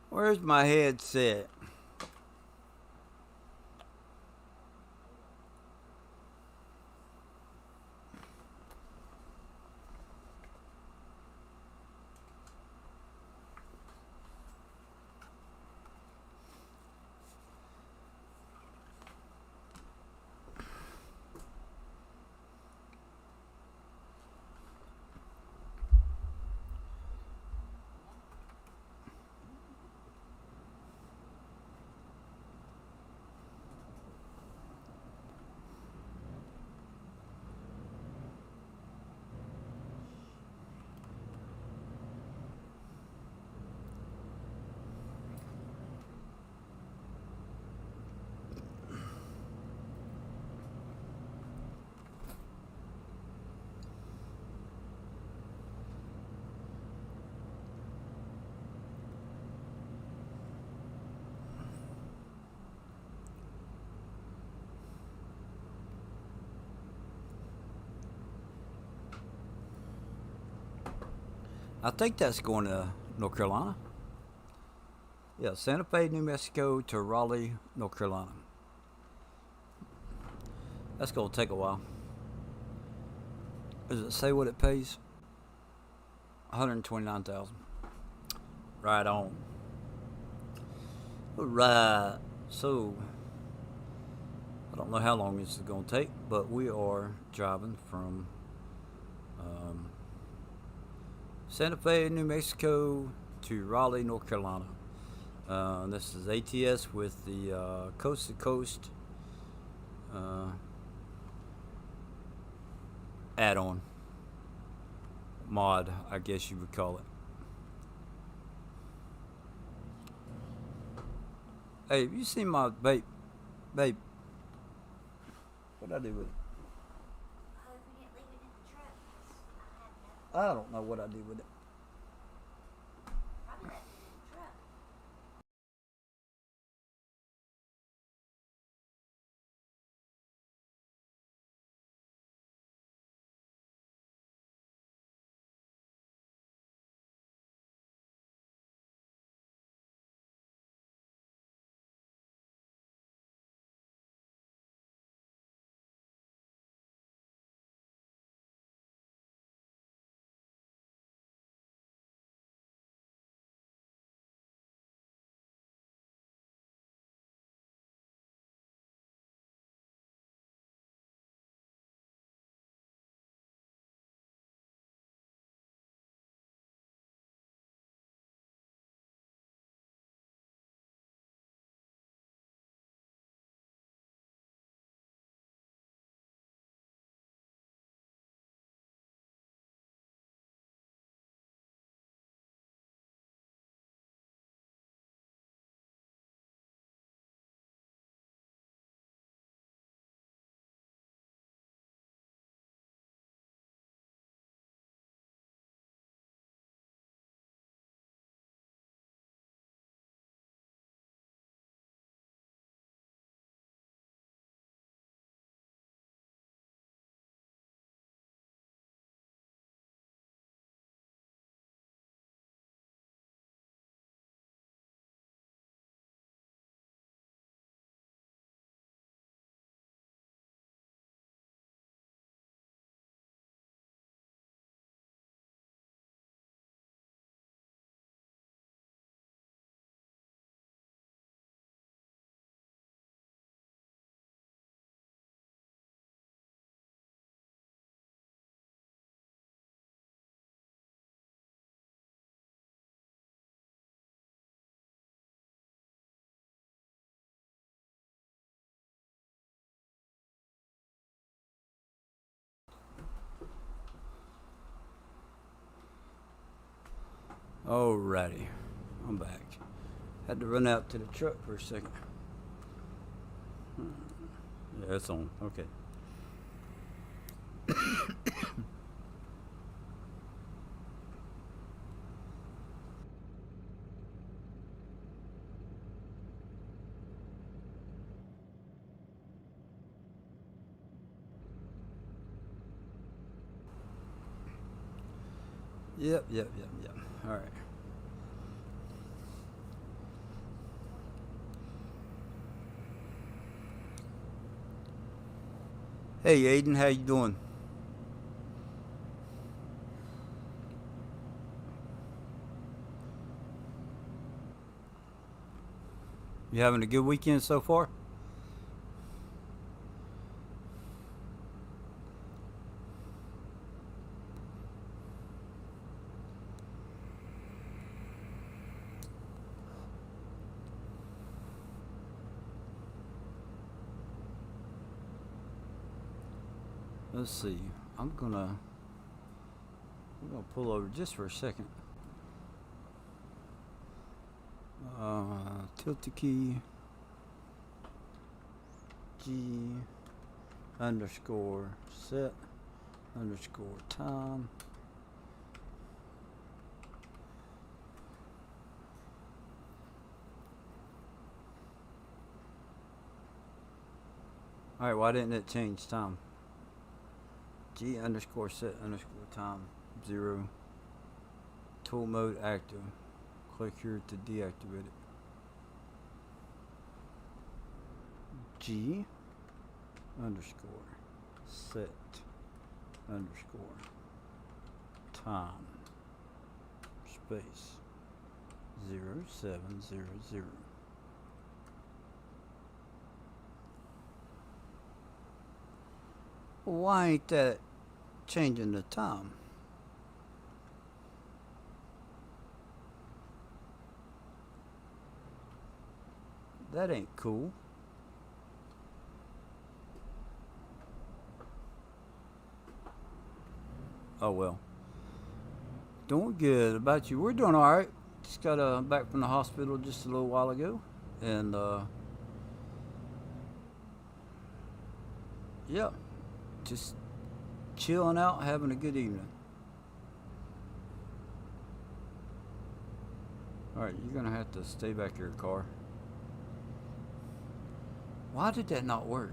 Where's my headset? I think that's going to North Carolina. Yeah, Santa Fe, New Mexico to Raleigh, North Carolina. That's going to take a while. Does it say what it pays? 129,000. Right on. All right. So I don't know how long this is going to take, but we are driving from um, Santa Fe, New Mexico to Raleigh, North Carolina. This is ATS with the coast to coast uh, add on mod, I guess you would call it. Hey, have you seen my babe? Babe, what I do with it? I don't know what I did with it. Alrighty, I'm back. Had to run out to the truck for a second. Yeah, it's on. Okay. Yep. All right. Hey Aiden, how you doing? You having a good weekend so far? Let's see. I'm gonna we're gonna pull over just for a second. Tilt the key G underscore set underscore time. Alright, why didn't it change time? G underscore set underscore time 0. Tool mode active. Click here to deactivate it. G underscore set underscore time space 0700. Why ain't that changing the time? That ain't cool. Oh well. Doing good. About you? We're doing all right. Just got back from the hospital just a little while ago, and yeah, just chilling out, having a good evening. All right, you're gonna have to stay back here, car. Why did that not work?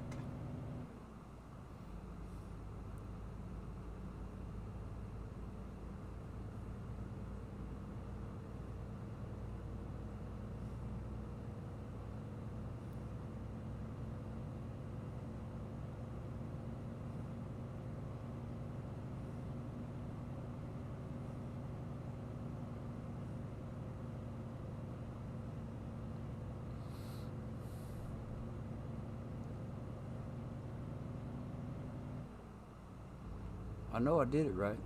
I know I did it right.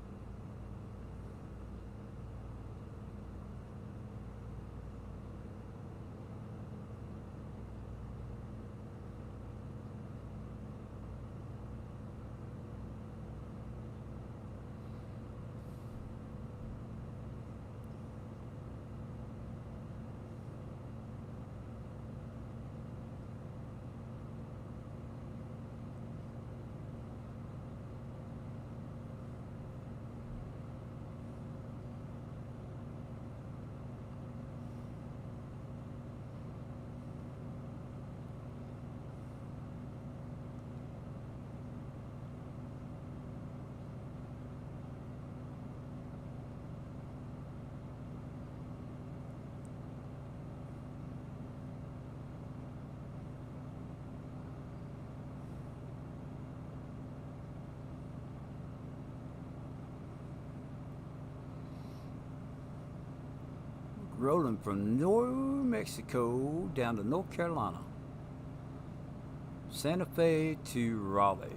Rolling from New Mexico down to North Carolina, Santa Fe to Raleigh.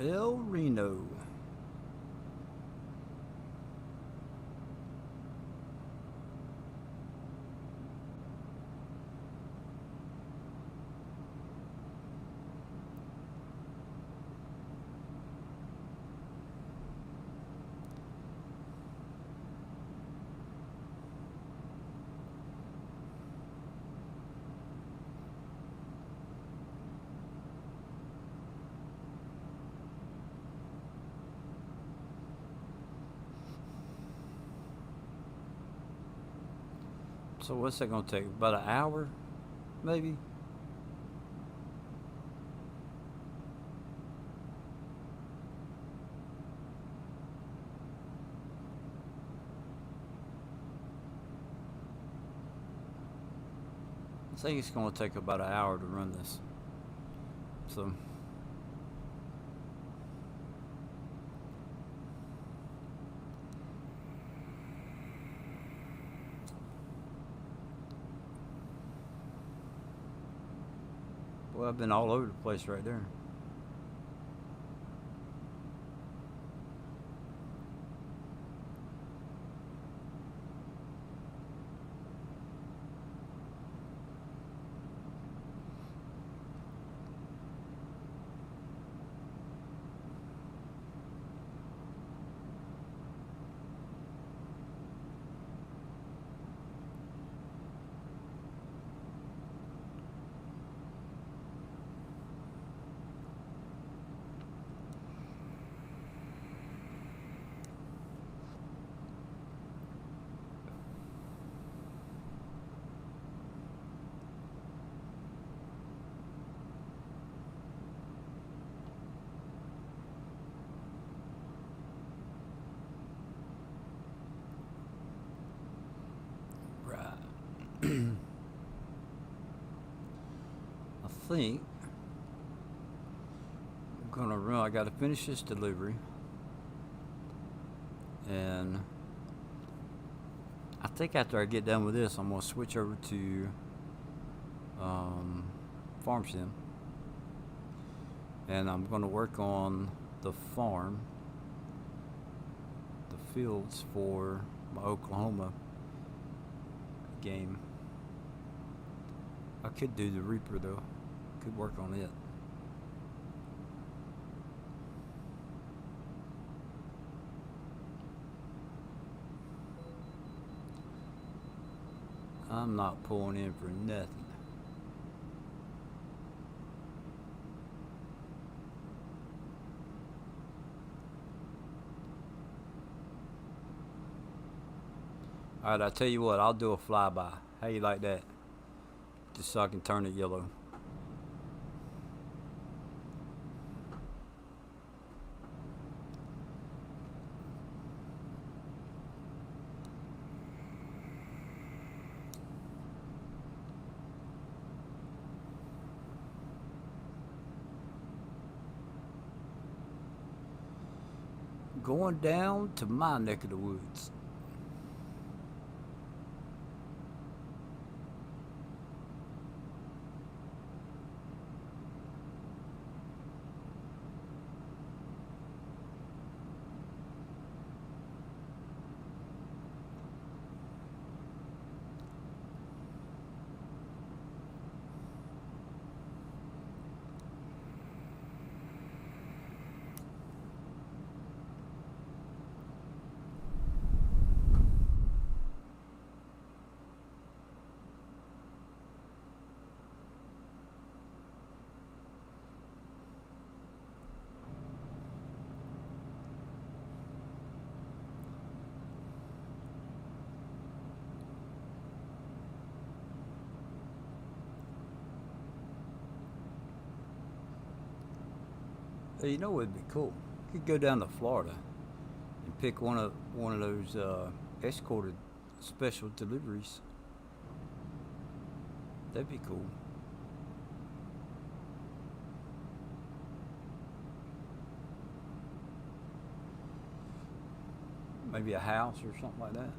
El Reno. So what's that gonna take? About an hour, maybe? I think it's gonna take about an hour to run this. So, well, I've been all over the place right there. Right. I think I'm gonna run. I gotta finish this delivery, and I think after I get done with this, I'm gonna switch over to um, FarmSim, and I'm gonna work on the farm, the fields for my Oklahoma game. I could do the Reaper though. Could work on it. I'm not pulling in for nothing. Alright, I tell you what, I'll do a flyby. How you like that? Just so I can turn it yellow. Going down to my neck of the woods. Hey, you know what would be cool? You could go down to Florida and pick one of those escorted special deliveries. That'd be cool. Maybe a house or something like that.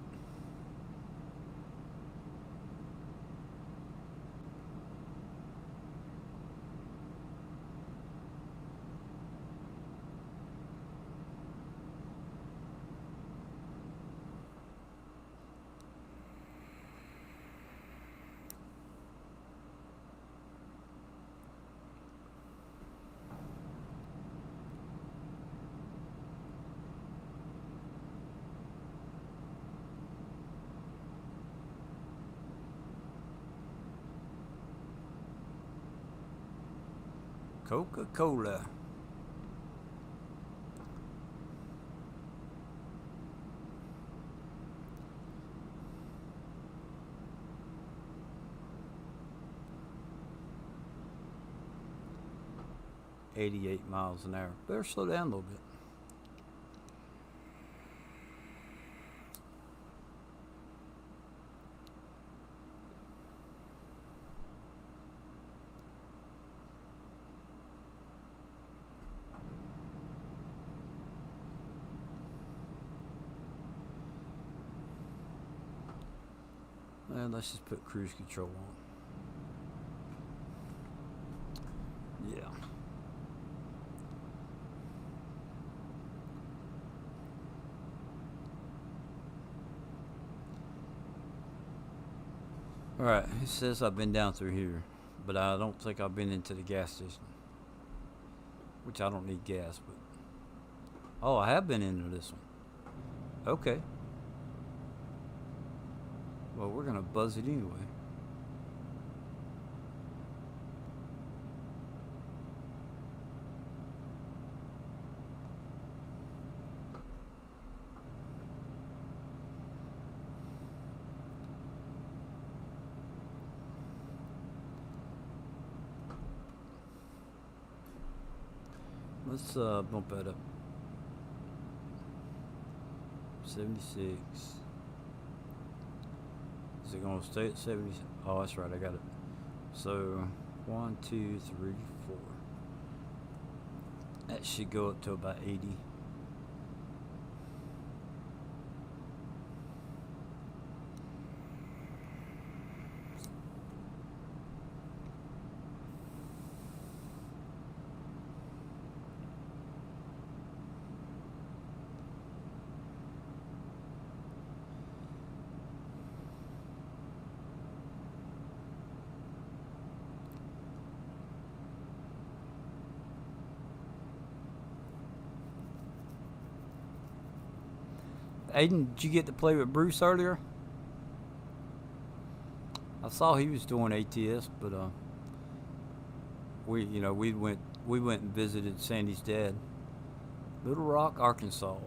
Coca-Cola. 88 miles an hour. Better slow down a little bit. And let's just put cruise control on. Yeah. Alright, it says I've been down through here, but I don't think I've been into the gas station. Which I don't need gas, but... Oh, I have been into this one. Okay. Well, we're gonna buzz it anyway. Let's bump that up. 76. Is it gonna stay at 70? Oh, that's right, I got it. So 1, 2, 3, 4. That should go up to about 80. Aiden, did you get to play with Bruce earlier? I saw he was doing ATS, but we went and visited Sandy's dad, Little Rock, Arkansas.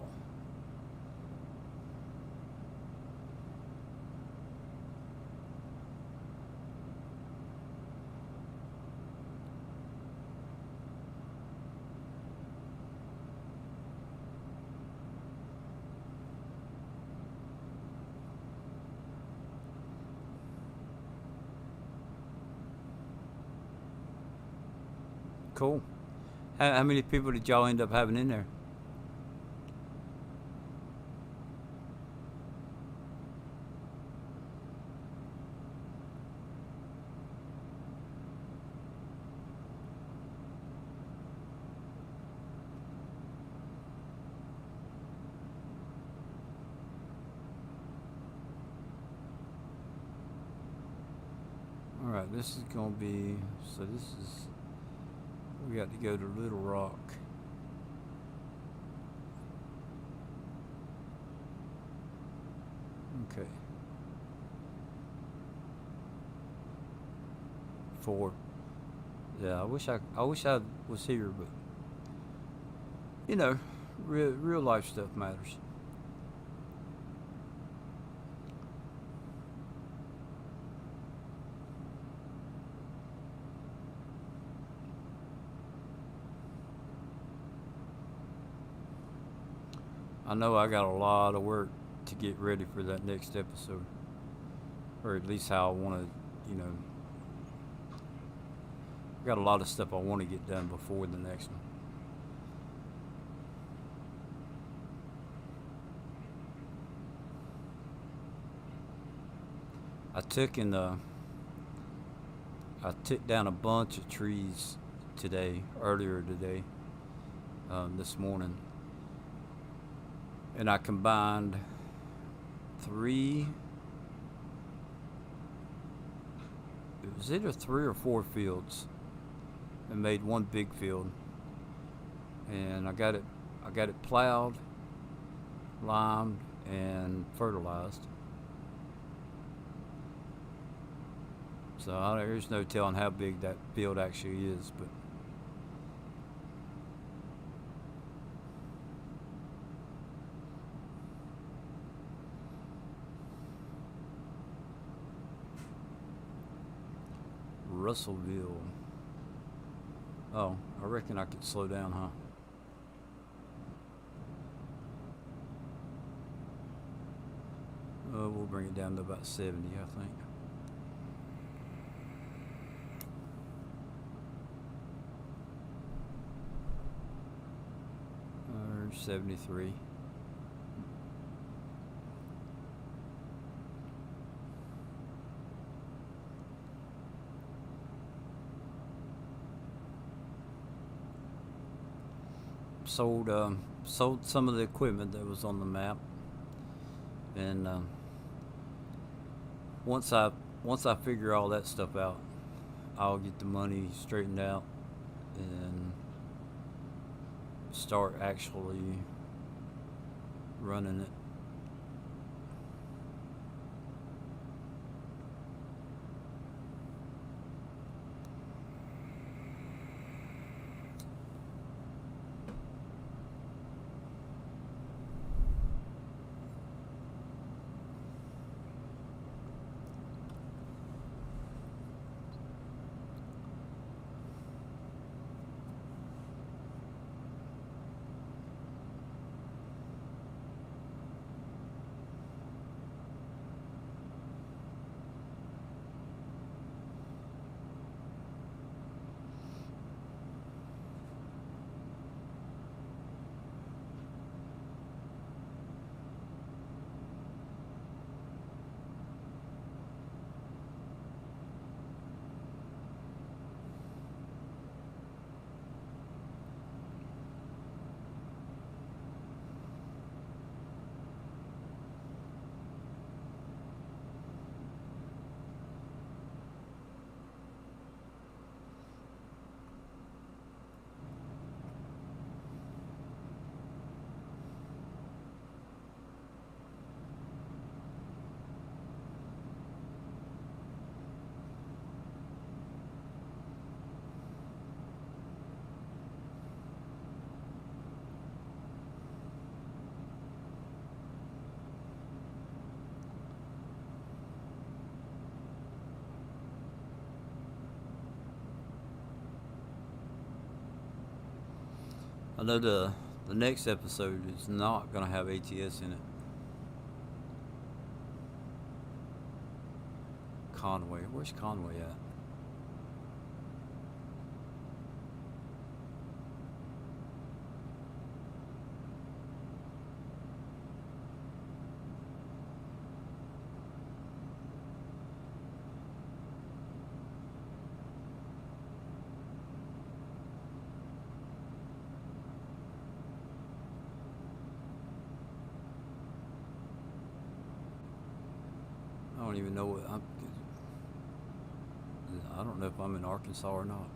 Cool. How many people did y'all end up having in there? All right, this is gonna be we got to go to Little Rock. Okay. 4. Yeah, I wish I was here, but real life stuff matters. I know I got a lot of work to get ready for that next episode, or at least how I want to, got a lot of stuff I want to get done before the next one. I took down a bunch of trees earlier today, this morning. And I combined 3, it was either 3 or 4 fields and made one big field. And I got it plowed, limed, and fertilized. So there's no telling how big that field actually is, but Russellville. Oh, I reckon I could slow down, huh? We'll bring it down to about 70, I think. Or 73. Sold some of the equipment that was on the map, and once I figure all that stuff out, I'll get the money straightened out and start actually running it. I know the next episode is not gonna have ATS in it. Conway, where's Conway at? I don't even know what I don't know if I'm in Arkansas or not.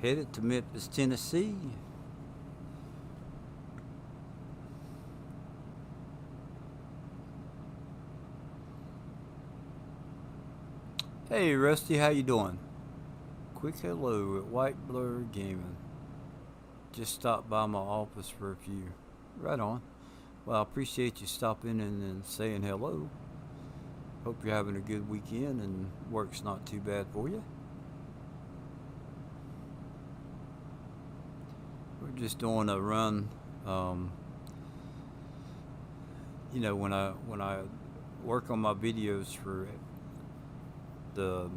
Headed to Memphis, Tennessee. Hey Rusty, how you doing? Quick hello at White Blur Gaming. Just stopped by my office for a few. Right on. Well, I appreciate you stopping in and saying hello. Hope you're having a good weekend and work's not too bad for you. We're just doing a run. You know, when I work on my videos for the,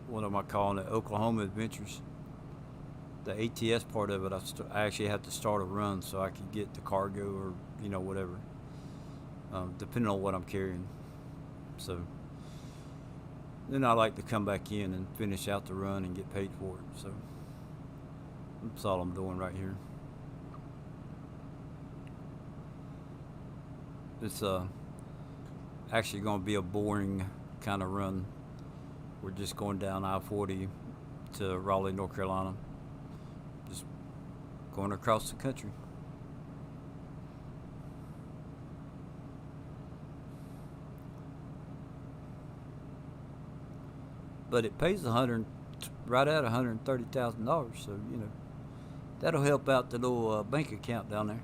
what am I calling it, Oklahoma Adventures, the ATS part of it, I actually have to start a run so I can get the cargo or, you know, whatever, depending on what I'm carrying. So then I like to come back in and finish out the run and get paid for it. So that's all I'm doing right here. It's actually going to be a boring kind of run. We're just going down I-40 to Raleigh, North Carolina. going across the country. But it pays right at $130,000. So that'll help out the little bank account down there.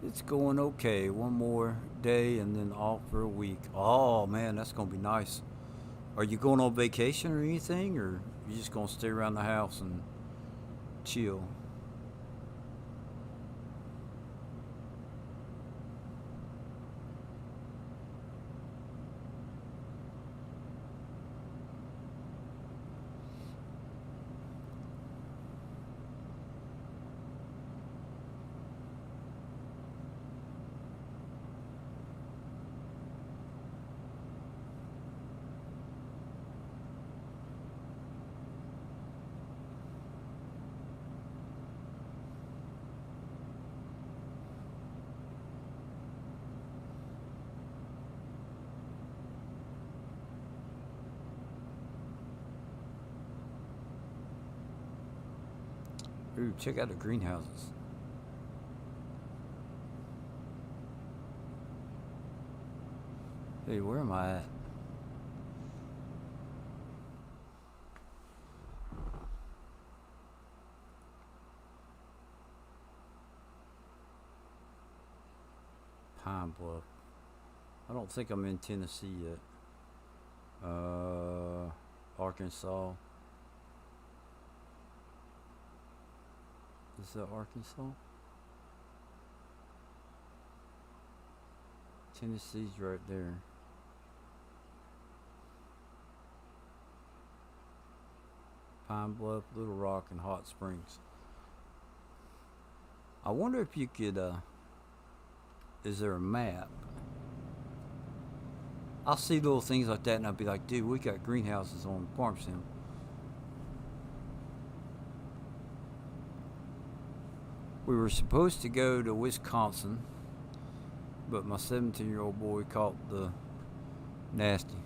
It's going okay. One more day and then off for a week. Oh man, that's gonna be nice. Are you going on vacation or anything, or you just gonna stay around the house and chill? Ooh, check out the greenhouses. Hey, where am I at? Pine Bluff. I don't think I'm in Tennessee yet. Arkansas. Is that Arkansas? Tennessee's right there. Pine Bluff, Little Rock, and Hot Springs. I wonder if you could, is there a map? I'll see little things like that and I'll be like, dude, we got greenhouses on farm sim. We were supposed to go to Wisconsin, but my 17-year-old boy caught the nasty.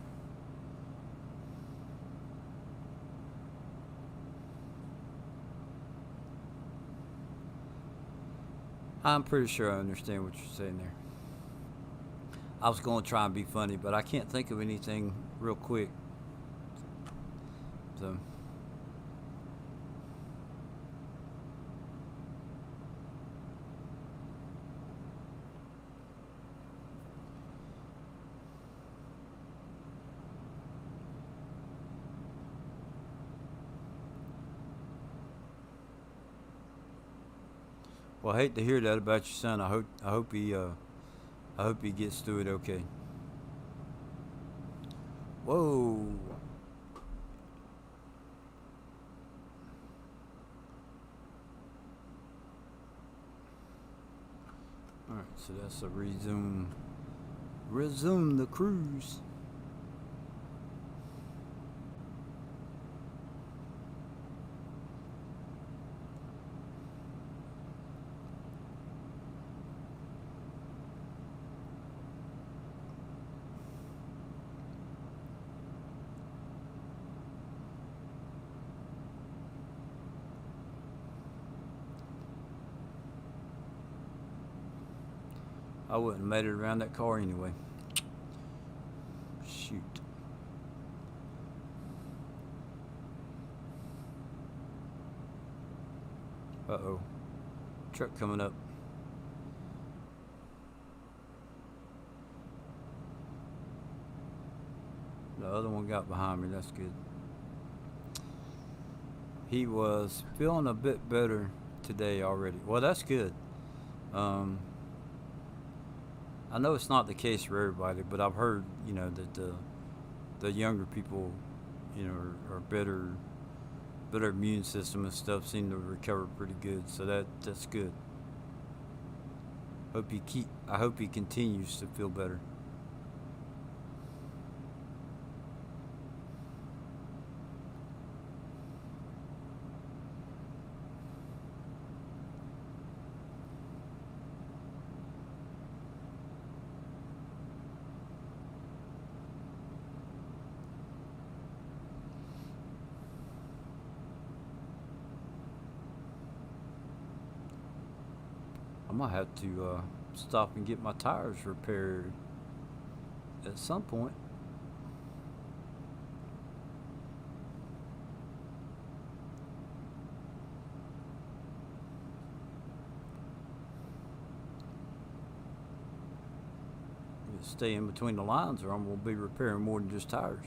I'm pretty sure I understand what you're saying there. I was going to try and be funny, but I can't think of anything real quick. So, well, I hate to hear that about your son. I hope he gets through it okay. Whoa. Alright, so that's a resume. Resume the cruise. I wouldn't have made it around that car anyway. Shoot. Uh-oh. Truck coming up. The other one got behind me. That's good. He was feeling a bit better today already. Well, that's good. Um, I know it's not the case for everybody, but I've heard, that the younger people, are better immune system and stuff seem to recover pretty good. So that's good. I hope he continues to feel better. I might have to stop and get my tires repaired at some point. Stay in between the lines, or I'm going to be repairing more than just tires.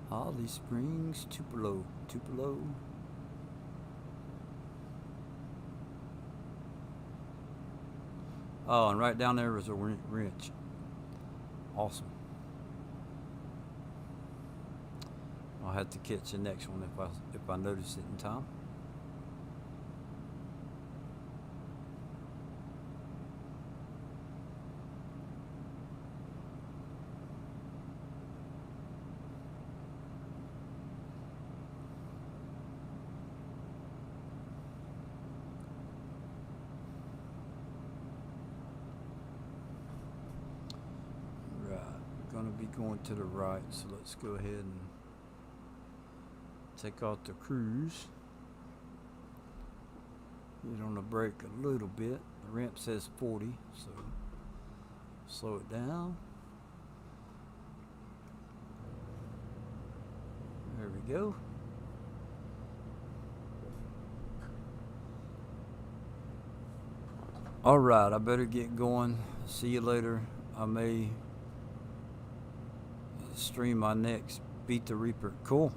Holly Springs, Tupelo, Tupelo. Oh, and right down there is a wrench. Awesome. I'll have to catch the next one if I notice it in time. Right, gonna be going to the right, so let's go ahead and take out the cruise. Get on the brake a little bit. The ramp says 40, so slow it down. There we go. Alright, I better get going. See you later. I may stream my next Beat the Reaper. Cool.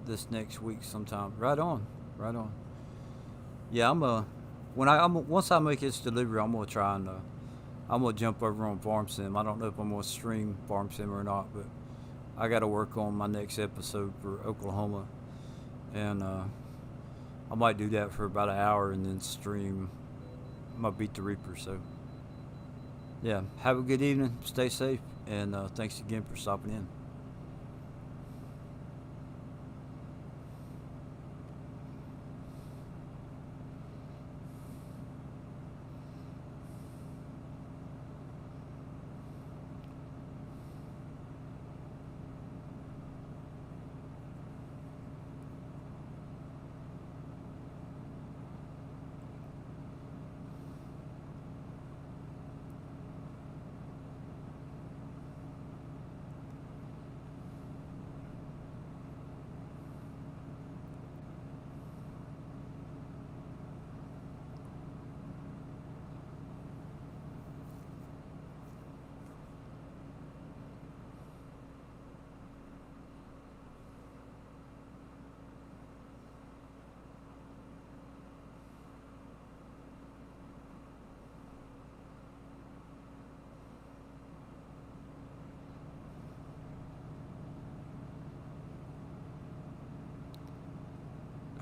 This next week sometime. Right on. Right on. Yeah, once I make this delivery, I'm gonna try and I'm gonna jump over on Farm Sim. I don't know if I'm gonna stream Farm Sim or not, but I got to work on my next episode for Oklahoma, and I might do that for about an hour and then stream my Beat the Reaper. So yeah, have a good evening. Stay safe, and thanks again for stopping in.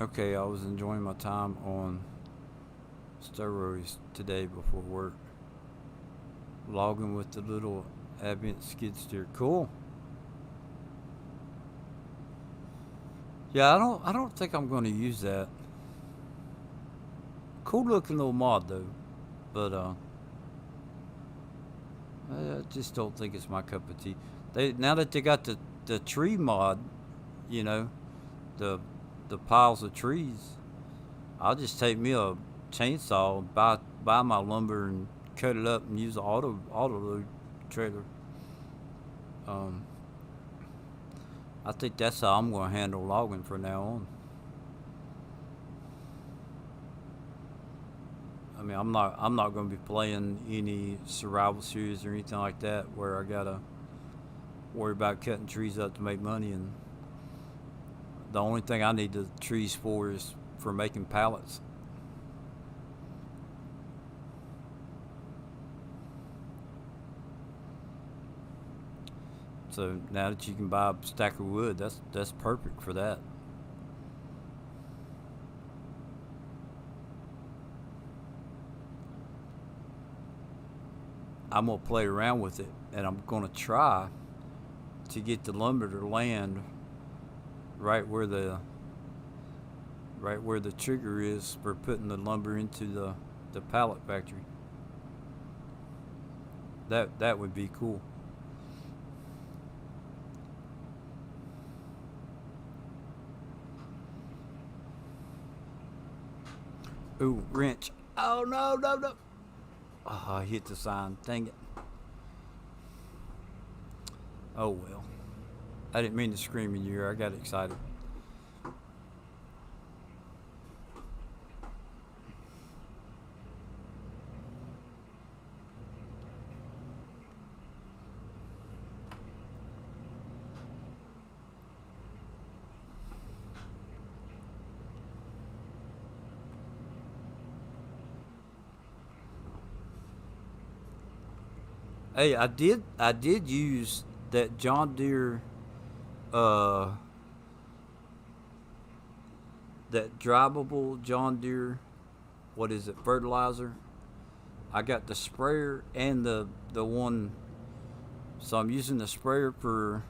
Okay, I was enjoying my time on steroids today before work. Logging with the little ambient skid steer. Cool. Yeah, I don't think I'm going to use that. Cool looking little mod though, but I just don't think it's my cup of tea. Now that they got the tree mod, you know, the the piles of trees, I'll just take me a chainsaw, buy my lumber and cut it up and use an auto load trailer. Um, I think that's how I'm going to handle logging from now on. I mean, I'm not going to be playing any survival series or anything like that where I gotta worry about cutting trees up to make money. And the only thing I need the trees for is for making pallets. So now that you can buy a stack of wood, that's perfect for that. I'm gonna play around with it, and I'm gonna try to get the lumber to land right where the right where the trigger is for putting the lumber into the pallet factory. That would be cool. Ooh, wrench. Oh, no, no, no. Oh, I hit the sign. Dang it. Oh, well. I didn't mean to scream in your ear. I got excited. Hey, I did use that John Deere uh that drivable John Deere, what is it, fertilizer. I got the sprayer and the one, so I'm using the sprayer for,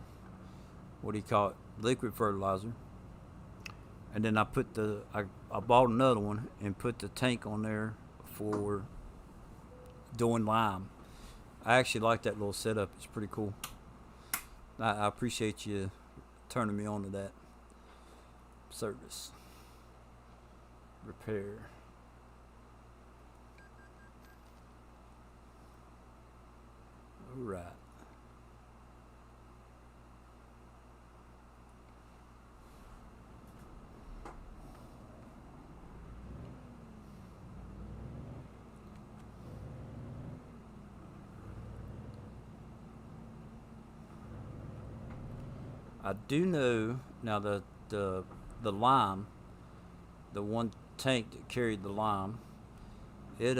what do you call it, liquid fertilizer. And then I bought another one and put the tank on there for doing lime. I actually like that little setup. It's pretty cool. I appreciate you turning me on to that service. Repair. All right. I do know now the lime, the one tank that carried the lime, it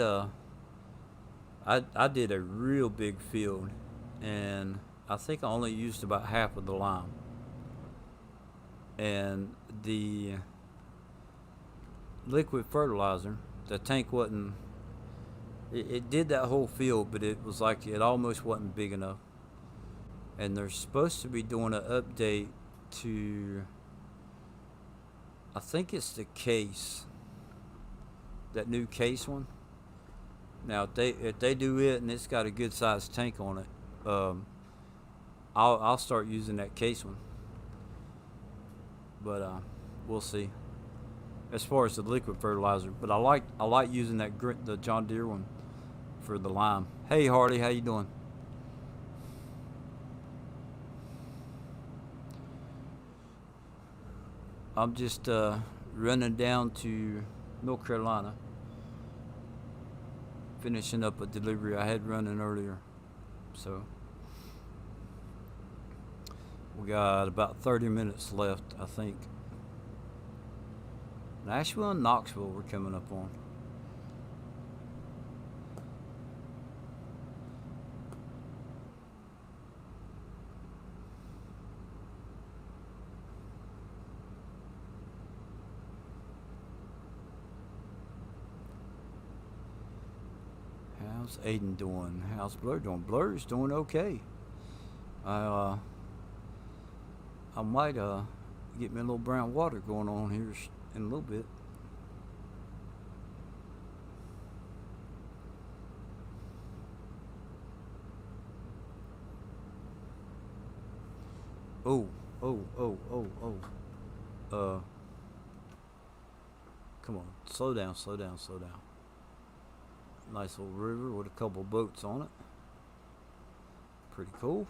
I did a real big field, and I think I only used about half of the lime, and the liquid fertilizer, the tank wasn't. It did that whole field, but it was like it almost wasn't big enough. And they're supposed to be doing an update to, I think it's the case, that new case one. Now if they do it and it's got a good sized tank on it, I'll start using that case one. But we'll see. As far as the liquid fertilizer, but I like using the John Deere one for the lime. Hey Hardy, how you doing? I'm just running down to North Carolina, finishing up a delivery I had running earlier. So we got about 30 minutes left, I think. Nashville and Knoxville we're coming up on. How's Aiden doing? How's Blur doing? Blur's doing okay. I I might get me a little brown water going on here in a little bit. Oh, oh. Uh, Come on, slow down, slow down, slow down. Nice little river with a couple boats on it. Pretty cool.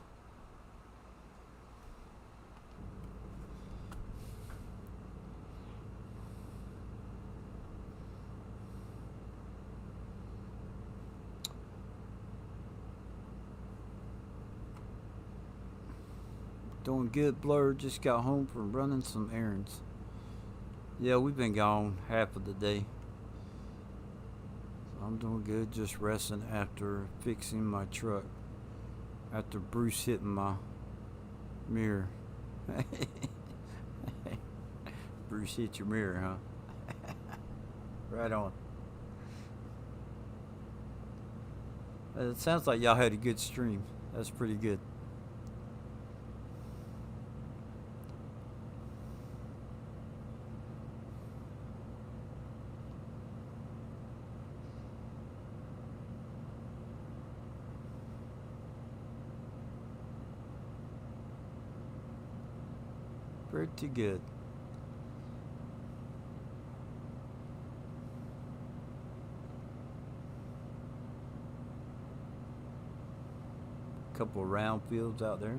Doing good, Blur. Just got home from running some errands. Yeah, we've been gone half of the day. I'm doing good, just resting after fixing my truck. After Bruce hitting my mirror. Bruce hit your mirror, huh? Right on. It sounds like y'all had a good stream. That's pretty good. Pretty good. couple of round fields out there.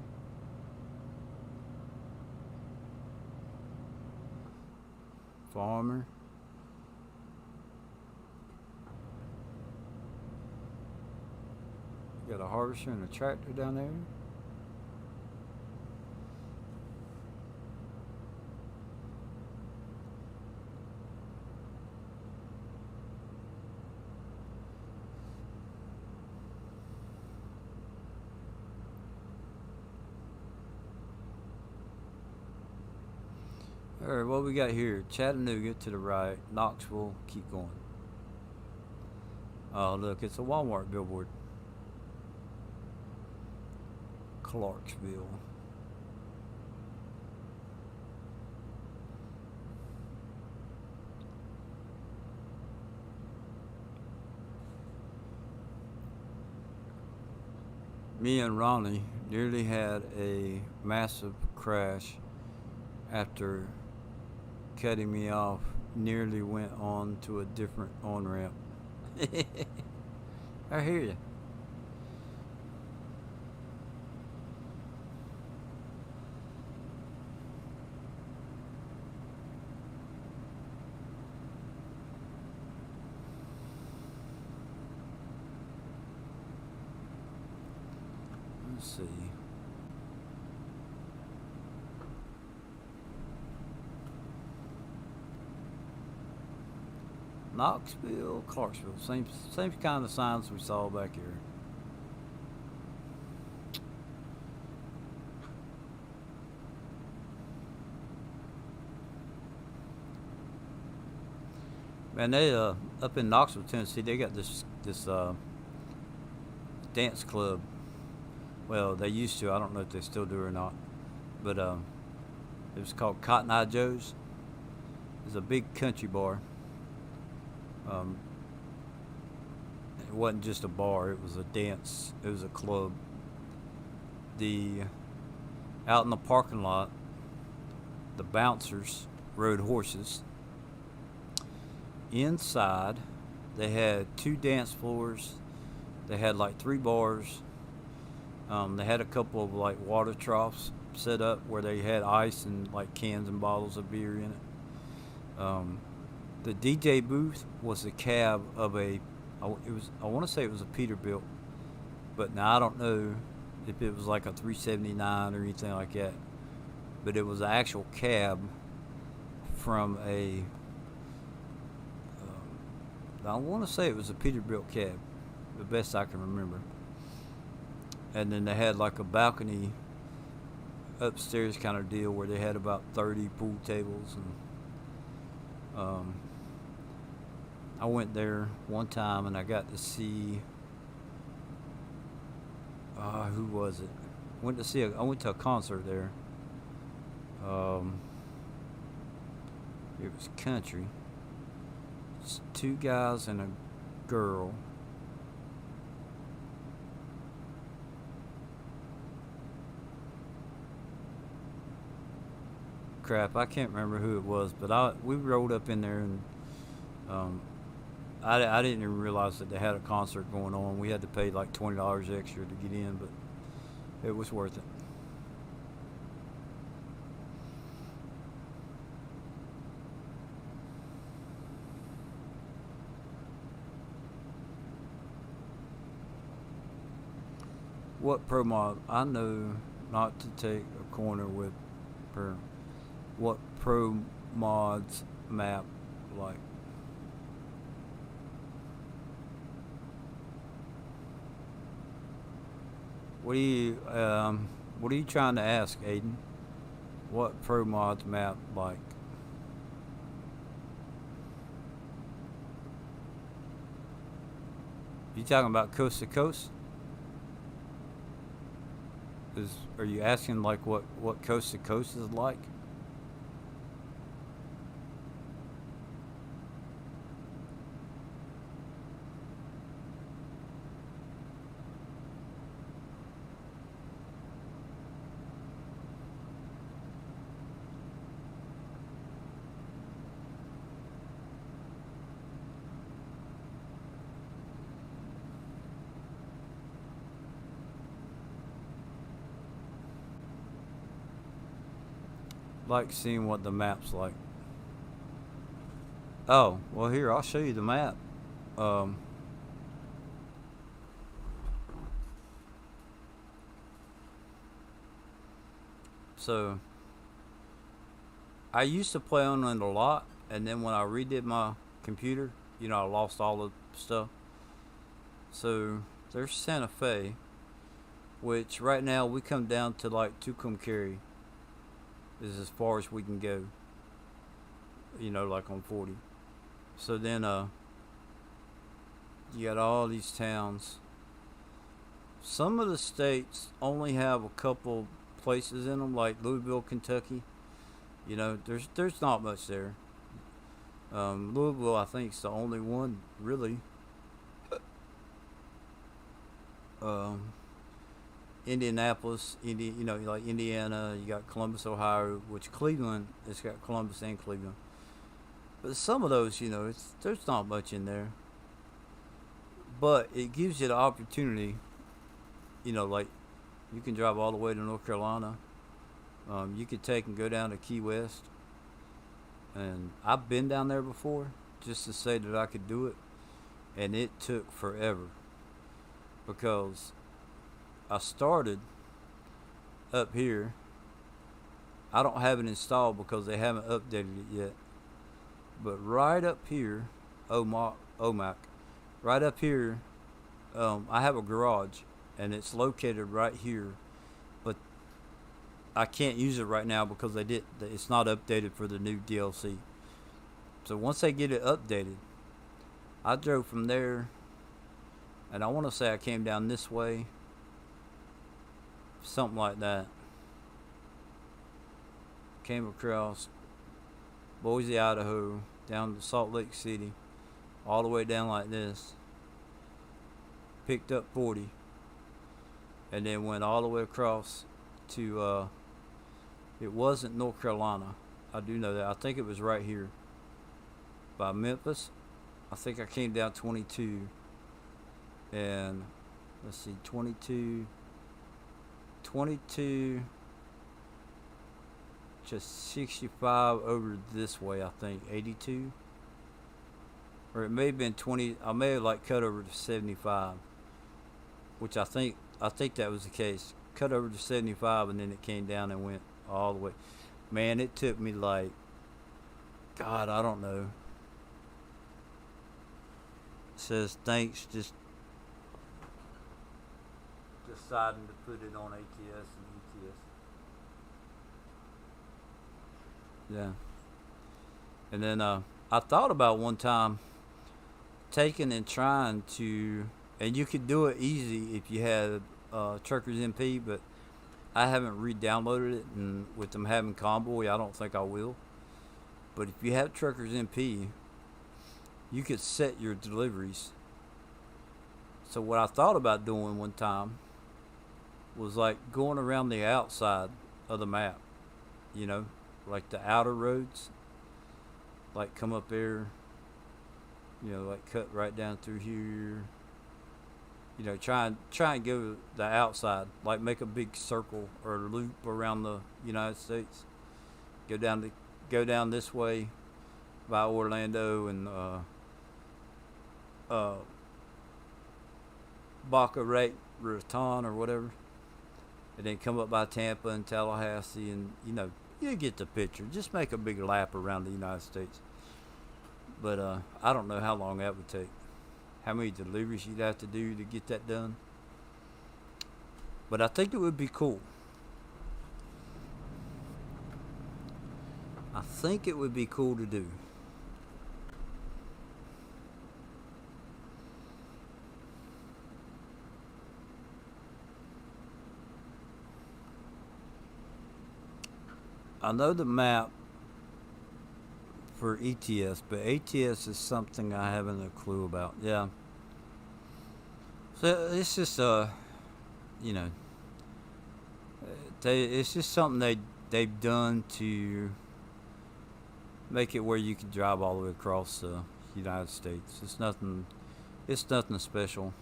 Farmer. Got a harvester and a tractor down there. Alright, what we got here? Chattanooga to the right, Knoxville, keep going. Oh, look, it's a Walmart billboard. Clarksville. Me and Ronnie nearly had a massive crash after cutting me off, nearly went on to a different on-ramp. I hear you. Let's see. Knoxville, Clarksville, same kind of signs we saw back here. Man, they up in Knoxville, Tennessee, they got this dance club. Well, they used to. I don't know if they still do or not, but it was called Cotton Eye Joe's. It's a big country bar. It wasn't just a bar, it was a dance, it was a club. Out in the parking lot, the bouncers rode horses. Inside, they had 2 dance floors. They had like 3 bars. They had a couple of like water troughs set up where they had ice and like cans and bottles of beer in it. The DJ booth was the cab of I want to say it was a Peterbilt, but now I don't know if it was like a 379 or anything like that. But it was an actual cab from I want to say it was a Peterbilt cab, the best I can remember. And then they had like a balcony upstairs kind of deal where they had about 30 pool tables, and I went there one time and I got to see who was it? I went to a concert there. It was country. It's 2 guys and a girl. Crap, I can't remember who it was, but we rode up in there, and I didn't even realize that they had a concert going on. We had to pay like $20 extra to get in, but it was worth it. What pro mod? I know not to take a corner with her. What pro mods map like? What are you trying to ask, Aiden? What pro mods map like? You talking about coast to coast? Are you asking like what coast to coast is like? like seeing what the map's like. Oh, well, here, I'll show you the map. Um, so, I used to play on it a lot, and then when I redid my computer, I lost all the stuff. So, there's Santa Fe, which right now we come down to like Tucumcari is as far as we can go, like on 40. So then, you got all these towns. Some of the states only have a couple places in them, like Louisville, Kentucky. There's not much there. Louisville, I think, is the only one really. Um, Indianapolis, like Indiana. You got Columbus, Ohio, which Cleveland. It's got Columbus and Cleveland. But some of those, there's not much in there. But it gives you the opportunity, like you can drive all the way to North Carolina. You could take and go down to Key West. And I've been down there before just to say that I could do it. And it took forever because I started up here. I don't have it installed because they haven't updated it yet. But right up here, OMAC, right up here, I have a garage, and it's located right here. But I can't use it right now because it's not updated for the new DLC. So once they get it updated, I drove from there, and I want to say I came down this way, something like that. Came across Boise, Idaho, down to Salt Lake City, all the way down like this. Picked up 40, and then went all the way across to, it wasn't North Carolina. I do know that. I think it was right here by Memphis. I think I came down 22, and let's see, 22, just 65 over this way, I think, 82. Or it may have been 20, I may have like cut over to 75, which I think that was the case. Cut over to 75, and then it came down and went all the way. Man, it took me like, God, I don't know. It says thanks, just deciding to put it on ATS and ETS. Yeah. And then I thought about one time taking and trying to, and you could do it easy if you had Truckers MP, but I haven't re-downloaded it, and with them having Convoy, I don't think I will. But if you have Truckers MP, you could set your deliveries. So what I thought about doing one time was like going around the outside of the map, like the outer roads, like come up there, like cut right down through here. Try and go the outside, like make a big circle or loop around the United States. Go down this way by Orlando and Boca Raton or whatever, and then come up by Tampa and Tallahassee, and you get the picture. Just make a big lap around the United States. But I don't know how long that would take. How many deliveries you'd have to do to get that done. But I think it would be cool. I think it would be cool to do. I know the map for ETS, but ATS is something I haven't a clue about. Yeah. So it's just it's just something they've done to make it where you can drive all the way across the United States. It's nothing special.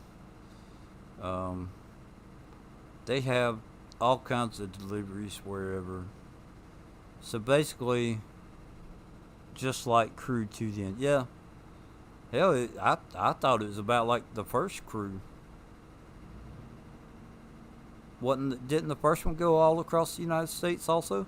They have all kinds of deliveries wherever. So basically, just like Crew 2 then. Yeah. Hell, I thought it was about like the first Crew. Didn't the first one go all across the United States also?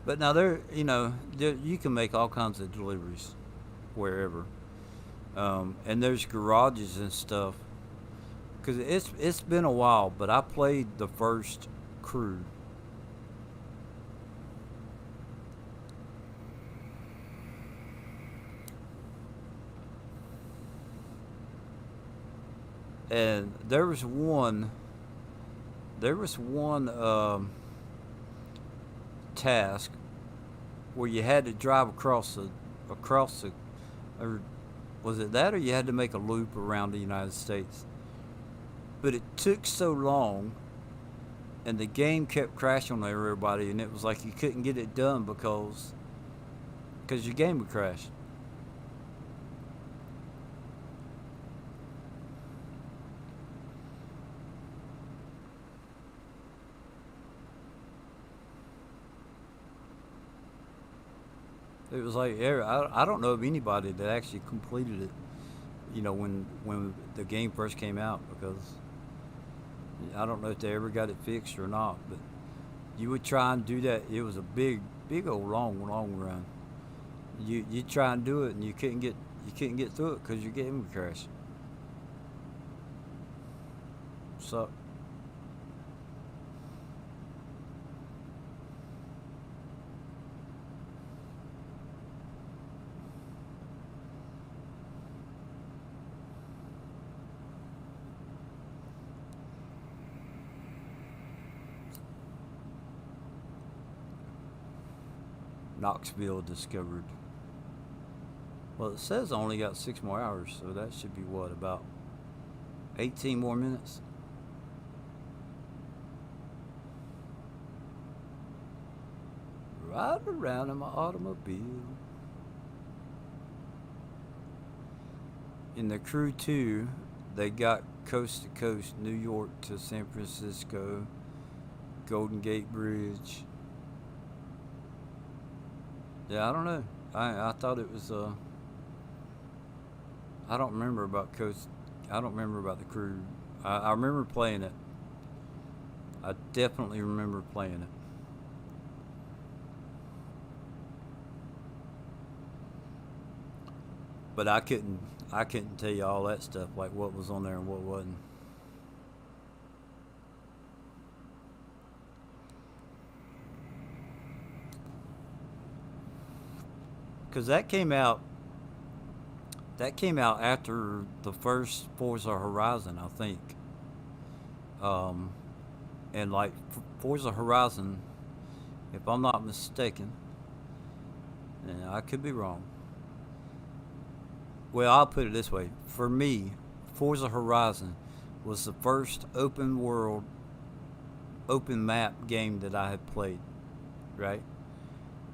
But now you can make all kinds of deliveries wherever, and there's garages and stuff. Cause it's been a while, but I played the first Crew. And there was one task where you had to drive across the or was it that, or you had to make a loop around the United States? But it took so long, and the game kept crashing on everybody, and it was like you couldn't get it done because your game would crash. It was like I don't know of anybody that actually completed it. When the game first came out, because I don't know if they ever got it fixed or not. But you would try and do that. It was a big old long run. You try and do it, and you couldn't get through it because your game would crash. So Knoxville discovered. Well, it says I only got 6 more hours, so that should be what, about 18 more minutes. Ride around in my automobile. In the Crew 2, they got coast to coast, New York to San Francisco, Golden Gate Bridge. Yeah, I don't know. I thought it was. I don't remember about coast. I don't remember about the Crew. I remember playing it. I definitely remember playing it. But I couldn't tell you all that stuff, like what was on there and what wasn't. Because that came out after the first Forza Horizon, I think. Um, and like Forza Horizon, if I'm not mistaken, and I could be wrong. Well, I'll put it this way: for me, Forza Horizon was the first open world, open map game that I had played, right?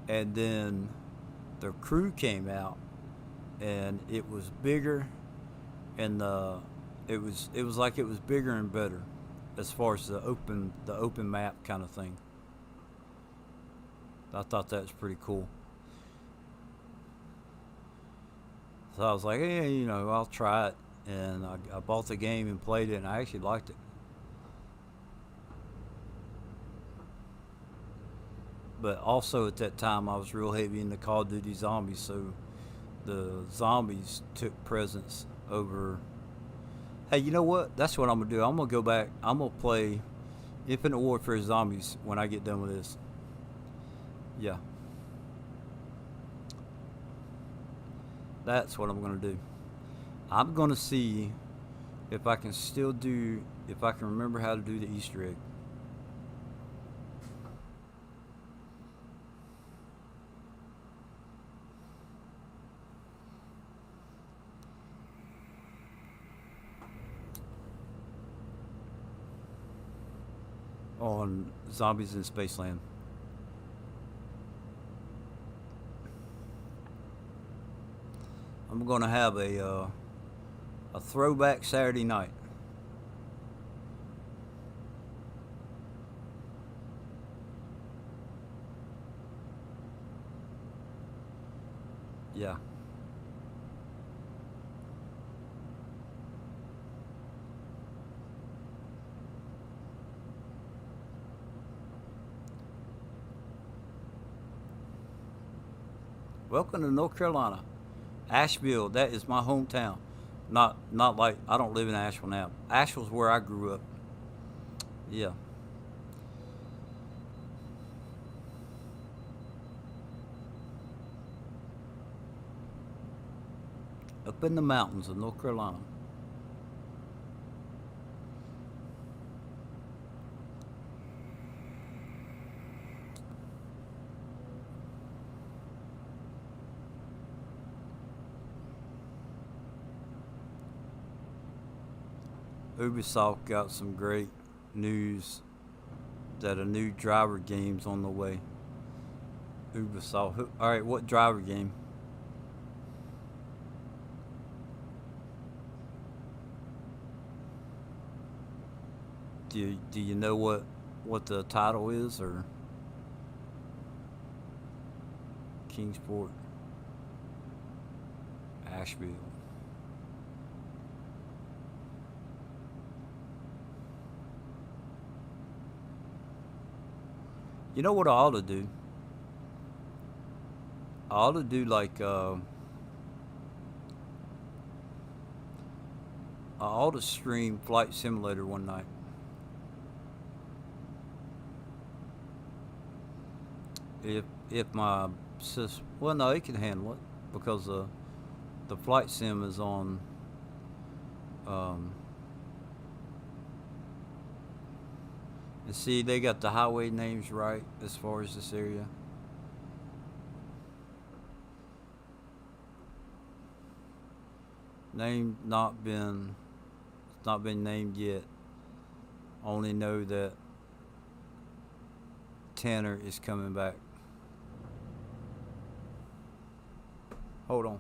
And then the Crew came out, and it was bigger, and it was like it was bigger and better as far as the open map kind of thing. I thought that was pretty cool. So I was like, hey, I'll try it, and I bought the game and played it, and I actually liked it. But also at that time, I was real heavy into Call of Duty Zombies, so the zombies took precedence over. Hey, you know what? That's what I'm gonna do. I'm gonna go back. I'm gonna play Infinite Warfare Zombies when I get done with this. Yeah, that's what I'm gonna do. I'm gonna see if I can still do, if I can remember how to do the Easter egg. on Zombies in Spaceland. I'm gonna have a throwback Saturday night. Yeah. Welcome to North Carolina, Asheville. That is my hometown. Not like I don't live in Asheville now. Asheville's where I grew up. Yeah. Up in the mountains of North Carolina. Ubisoft got some great news that a new driver game's on the way. Ubisoft. All right, what driver game? Do you know what the title is, or Kingsport, Asheville? You know what I ought to do? I ought to do like I ought to stream Flight Simulator one night. If my well, no, it can handle it because the flight sim is on. Um, and see, they got the highway names right as far as this area. Name not been named yet. Only know that Tanner is coming back. Hold on.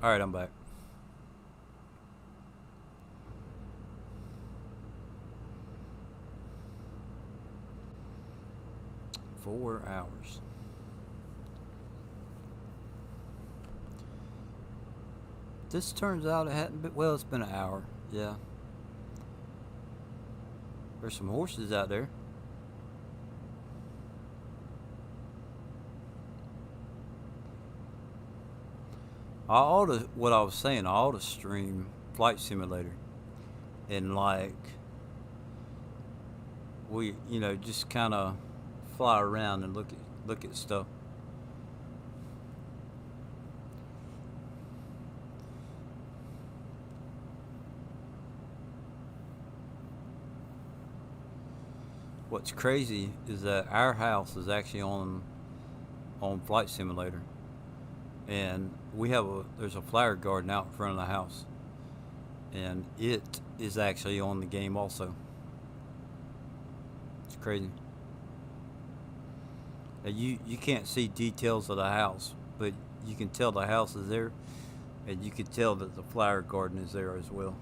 All right, I'm back. 4 hours. This turns out it hadn't been. Well, it's been an hour. Yeah. There's some horses out there. What I was saying, I ought to stream Flight Simulator and like just kind of fly around and look at stuff. What's crazy is that our house is actually on Flight Simulator, and there's a flower garden out in front of the house, and it is actually on the game also. It's crazy. And you can't see details of the house, but you can tell the house is there, and you can tell that the flower garden is there as well.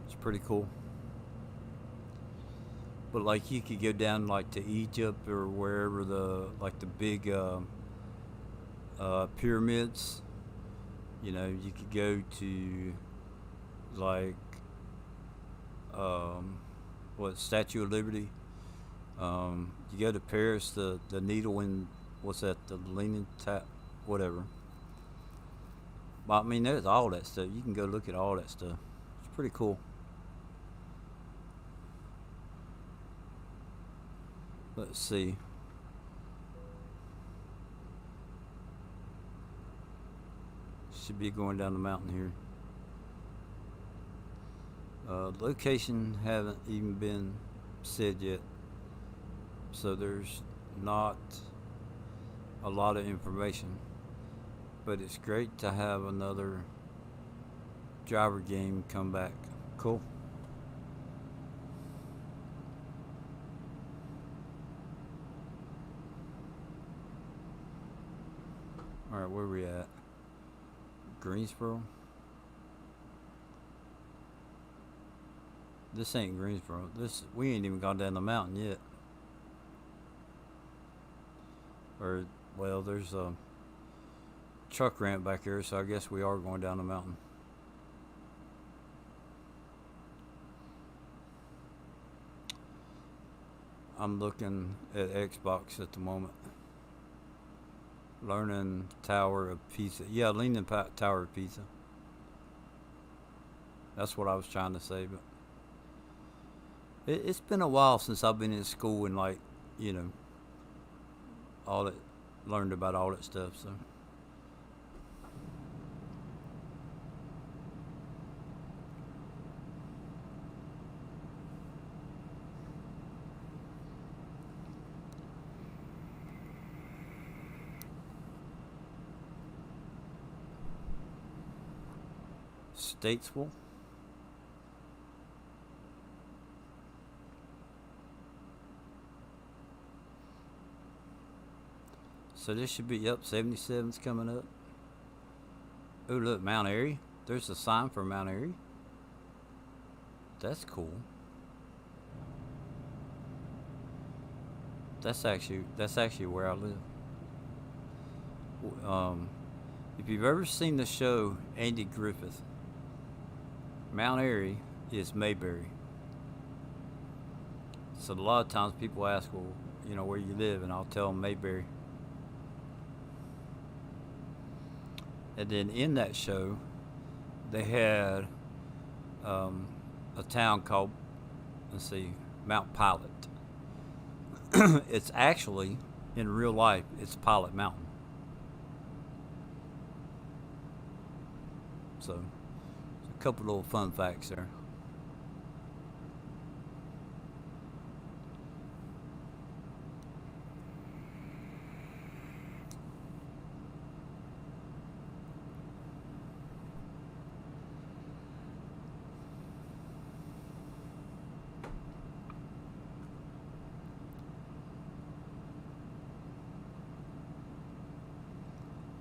It's pretty cool. But like you could go down like to Egypt or wherever the big pyramids. You could go to like Statue of Liberty. You go to Paris, the needle in what's that? The Leaning Tap, whatever. But I mean, there's all that stuff. You can go look at all that stuff. It's pretty cool. Let's see. Should be going down the mountain here. Location haven't even been said yet. so there's not a lot of information. But it's great to have another driver game come back. Cool. All right, where we at? Greensboro. This ain't Greensboro. This we ain't even gone down the mountain yet. Or well, there's a truck ramp back here, so I guess we are going down the mountain. I'm looking at Xbox at the moment. Learning Tower of Pisa. Yeah, Leaning Tower of Pisa. That's what I was trying to say, but it's been a while since I've been in school and like, you know, all that learned about all that stuff. So Statesville. So this should be, yep, 77's coming up. Oh, look, Mount Airy. There's a sign for Mount Airy. That's cool. That's actually where I live. Um, if you've ever seen the show Andy Griffith, Mount Airy is Mayberry. So a lot of times people ask, well, you know, where you live, and I'll tell them Mayberry. And then in that show, they had um, a town called, let's see, Mount Pilot. It's actually, in real life, it's Pilot Mountain. So, a couple little fun facts there.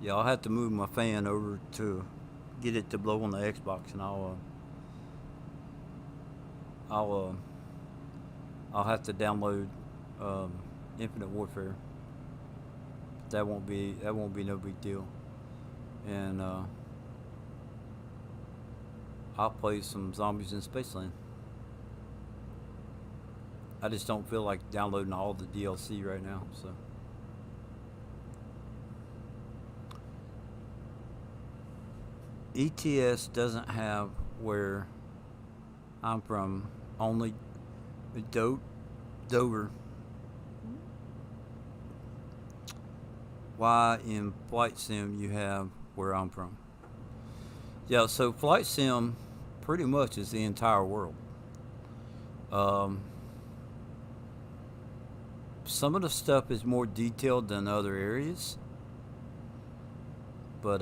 Yeah, I'll have to move my fan over to get it to blow on the Xbox, and I'll I'll have to download um, Infinite Warfare. That won't be no big deal, and I'll play some Zombies in Spaceland. I just don't feel like downloading all the DLC right now, so. ETS doesn't have where I'm from, only Dover. Why in Flight Sim you have where I'm from? Yeah, so Flight Sim pretty much is the entire world. Um, some of the stuff is more detailed than other areas, but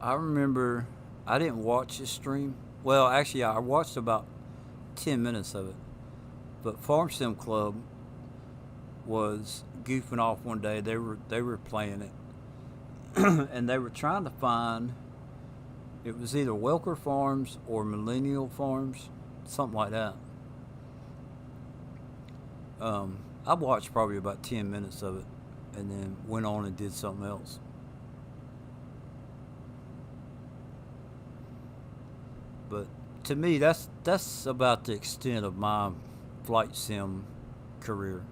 I remember I didn't watch the stream. Well, actually, I watched about 10 minutes of it. But Farm Sim Club was goofing off one day. They were playing it, and they were trying to find. It was either Welker Farms or Millennial Farms, something like that. I watched probably about 10 minutes of it, and then went on and did something else. But to me, that's about the extent of my flight sim career.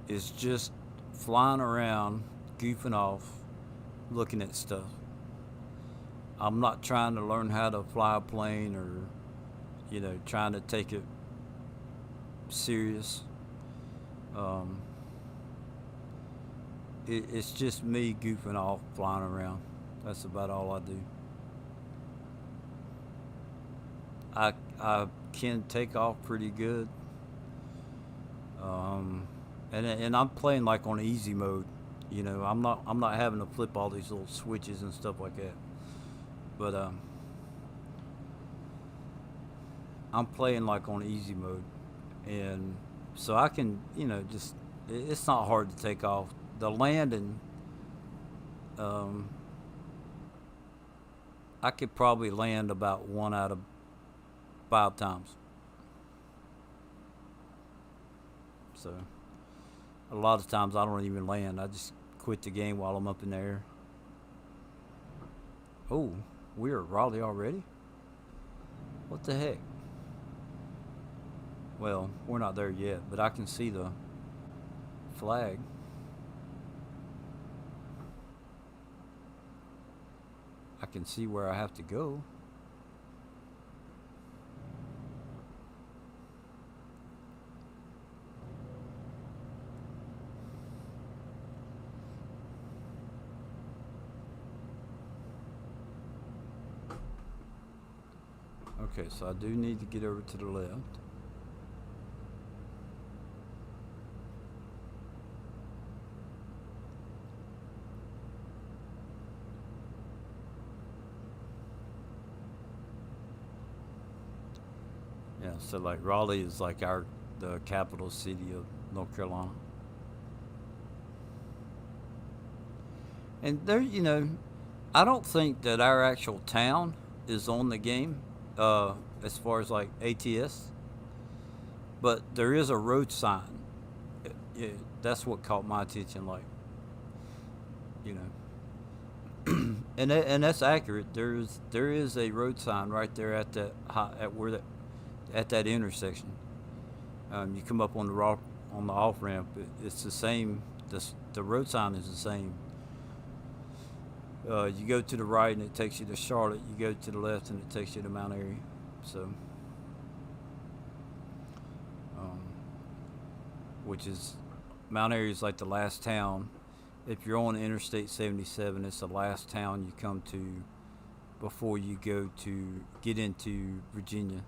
Is just flying around, goofing off, looking at stuff. I'm not trying to learn how to fly a plane or, trying to take it serious. Um, it's just me goofing off, flying around. That's about all I do. I can take off pretty good. Um, and I'm playing like on easy mode. You know, I'm not having to flip all these little switches and stuff like that. But I'm playing like on easy mode, and so I can, just it's not hard to take off. The landing, um, I could probably land about 1 out of 5 times. So a lot of times I don't even land. I just quit the game while I'm up in the air. Oh, we're at Raleigh already? What the heck? Well, we're not there yet, but I can see the flag. I can see where I have to go. Okay, so I do need to get over to the left. Yeah, so like Raleigh is like the capital city of North Carolina. And there, I don't think that our actual town is on the game, uh, as far as like ATS, but there is a road sign. Yeah, that's what caught my attention. Like, you know, and that's accurate. There is a road sign right there at that at where at that intersection. You come up on the off ramp. It's the same. The road sign is the same. You go to the right and it takes you to Charlotte. You go to the left and it takes you to Mount Airy. So, um, which is Mount Airy is like the last town. If you're on Interstate 77, it's the last town you come to before you go to get into Virginia.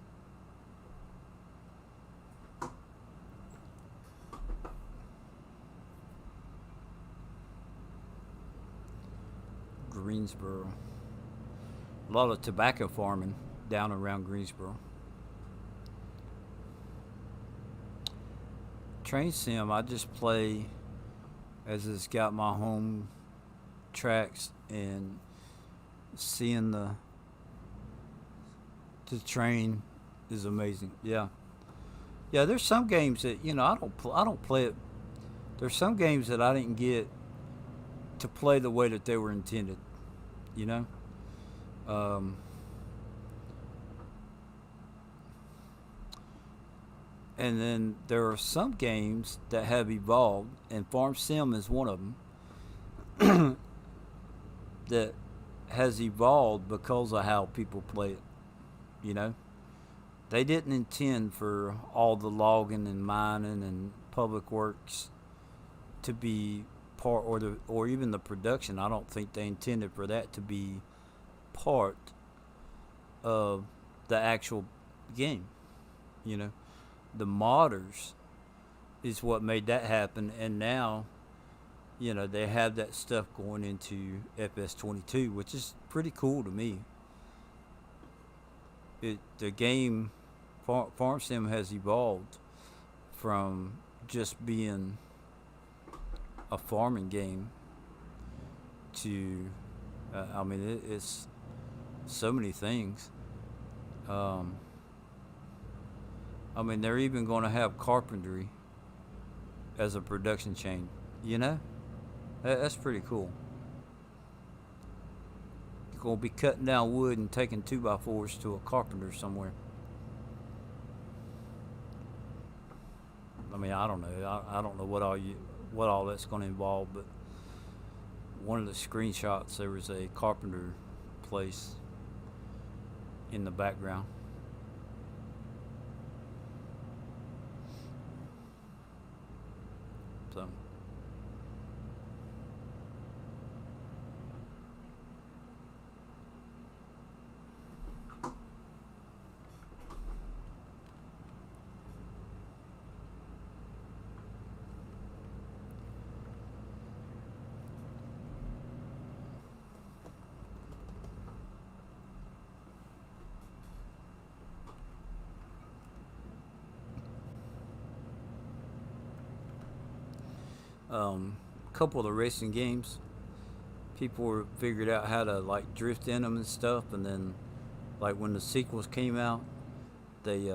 Greensboro. A lot of tobacco farming down around Greensboro. Train sim, I just play as it's got my home tracks and seeing the train is amazing. Yeah, yeah. There's some games that I don't play it. There's some games that I didn't get to play the way that they were intended. You know, um, and then there are some games that have evolved, and Farm Sim is one of them that has evolved because of how people play it. You know, they didn't intend for all the logging and mining and public works to be part, or even the production. I don't think they intended for that to be part of the actual game. You know, the modders is what made that happen, and now they have that stuff going into FS22, which is pretty cool to me. The game Farm Sim has evolved from just being a farming game to, I mean, it's so many things. Um, I mean, they're even going to have carpentry as a production chain. You know, that's pretty cool. You're going to be cutting down wood and taking 2x4s to a carpenter somewhere. I mean, I don't know. I don't know what all that's going to involve, but one of the screenshots there was a carpenter place in the background. So A couple of the racing games, people were figured out how to like drift in them and stuff, and then like when the sequels came out, they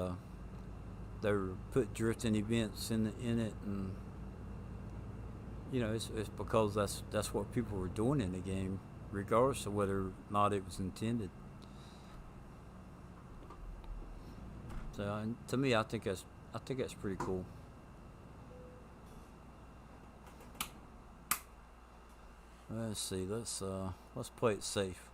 they were put drifting events in it, and it's because that's what people were doing in the game, regardless of whether or not it was intended. So to me, I think that's pretty cool. Let's see. Let's play it safe.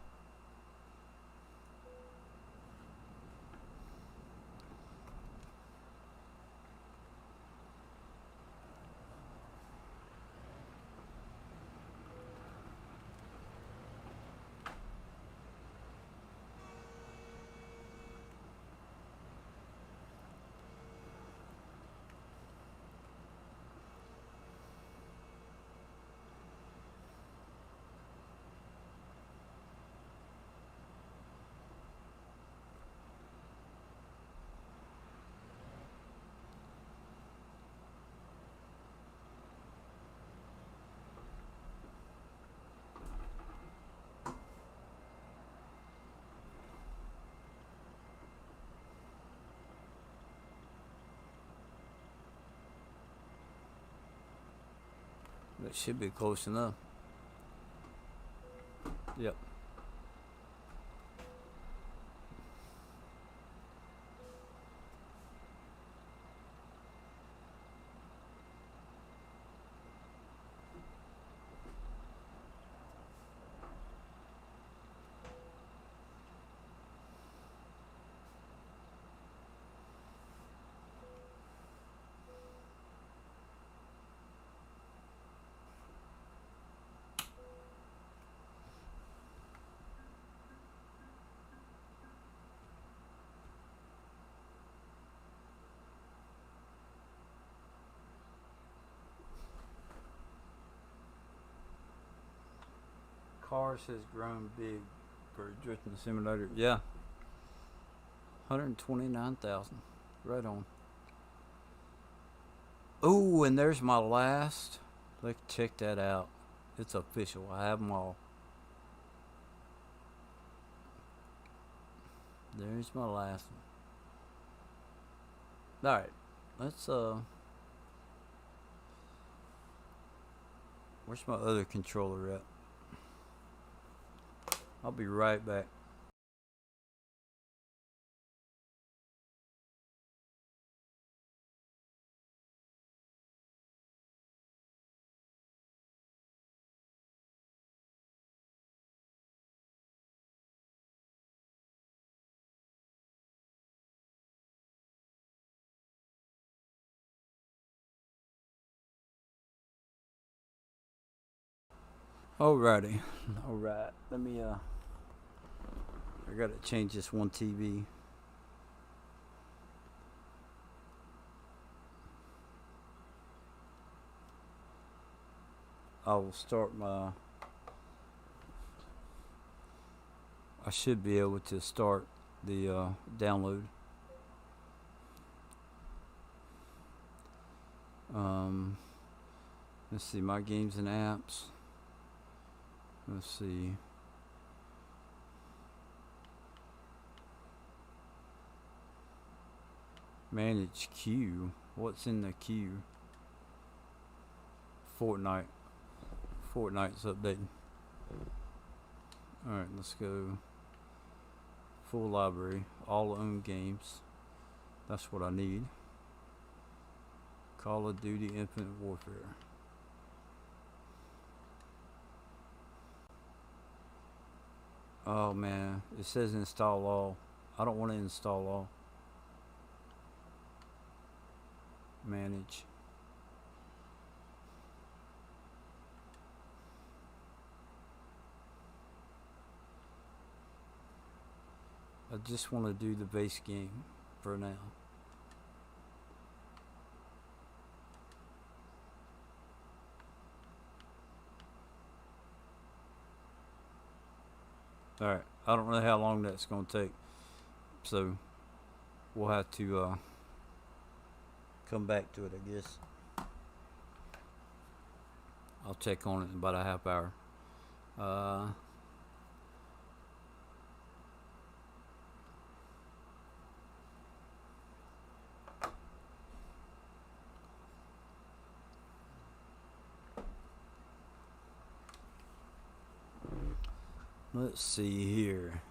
That should be close enough. Yep. Cars has grown big for a drifting simulator. Yeah, 129,000. Right on. Oh, and there's my last. Let's check that out. It's official. I have them all. There's my last one. All right. Let's. Where's my other controller at? I'll be right back. Alrighty. Alright. Let me. I gotta change this one TV. I will start my. I should be able to start the download. Um, let's see, my games and apps. Let's see. Manage queue. What's in the queue? Fortnite. Fortnite's updating. Alright, let's go. Full library. All owned games. That's what I need. Call of Duty Infinite Warfare. Oh man, it says install all. I don't want to install all. Manage. I just want to do the base game for now. Alright, I don't know how long that's going to take. So, we'll have to come back to it, I guess. I'll check on it in about a half hour. Uh, let's see here.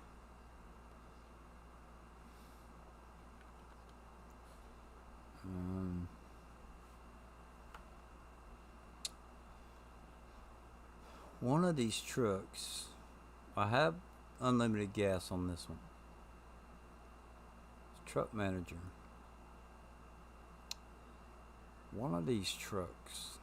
Um, One of these trucks, I have unlimited gas on this one. Truck manager. One of these trucks.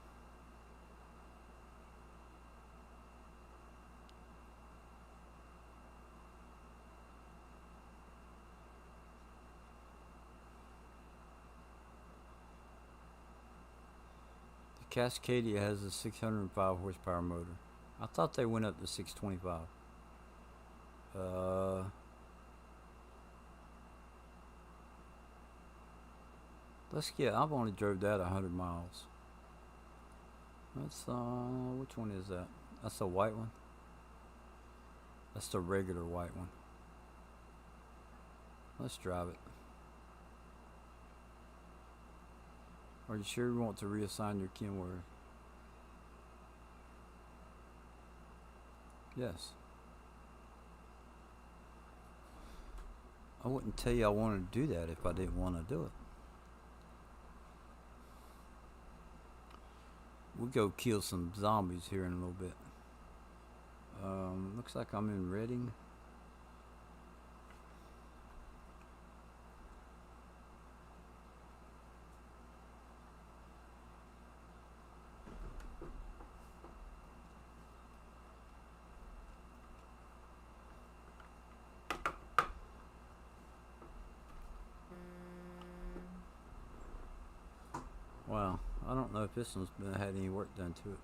The Cascadia has a 605 horsepower motor. I thought they went up to 625. Let's get. I've only drove that 100 miles. That's which one is that? That's the white one. That's the regular white one. Let's drive it. Are you sure you want to reassign your Kenworth? Yes. I wouldn't tell you I wanted to do that if I didn't want to do it. We'll go kill some zombies here in a little bit. Looks like I'm in Reading. Wow, I don't know if this one's had any work done to it.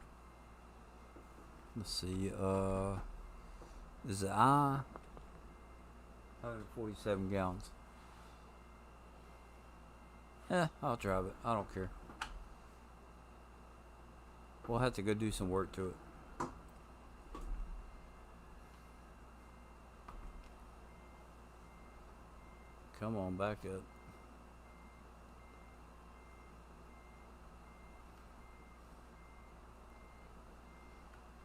Let's see, is it 147 gallons. Yeah, I'll drive it. I don't care. We'll have to go do some work to it. Come on, back up.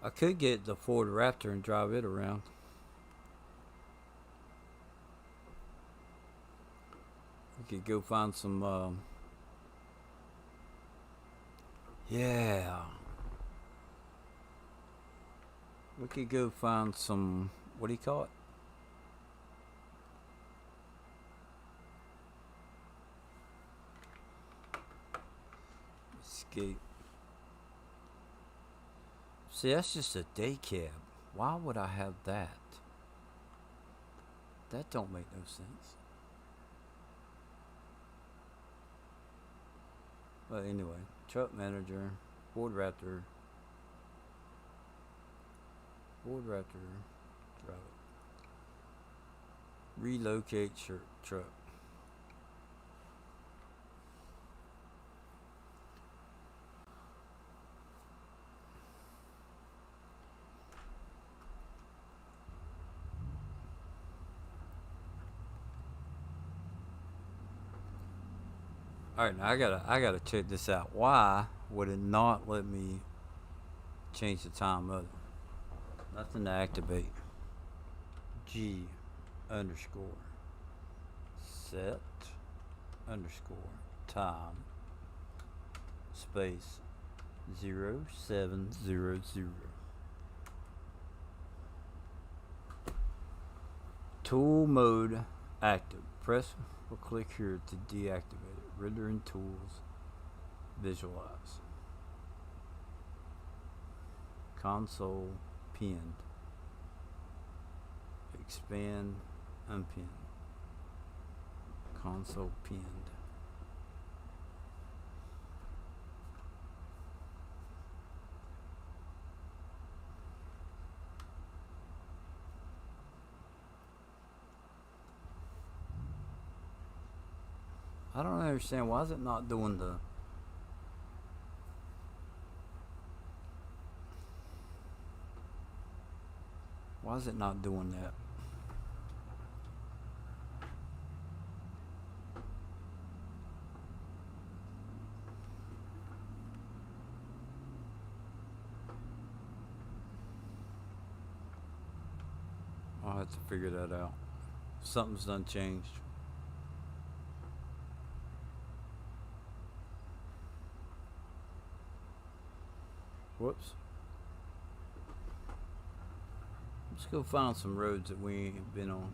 I could get the Ford Raptor and drive it around. We could go find some, yeah. We could go find some, what do you call it? Escape. See, that's just a day cab. Why would I have that? That don't make no sense. But anyway, truck manager, Ford Raptor, drive it. Relocate truck. All right, now I gotta check this out. Why would it not let me change the time of it? Nothing to activate. G underscore set underscore time space 0700. Tool mode active. Press or click here to deactivate it. Rendering tools. Visualize. Console pinned. Expand, unpin. Console pinned. I don't understand, why is it not doing the Why is it not doing that? I'll have to figure that out. Something's done changed. Whoops. Let's go find some roads that we ain't been on.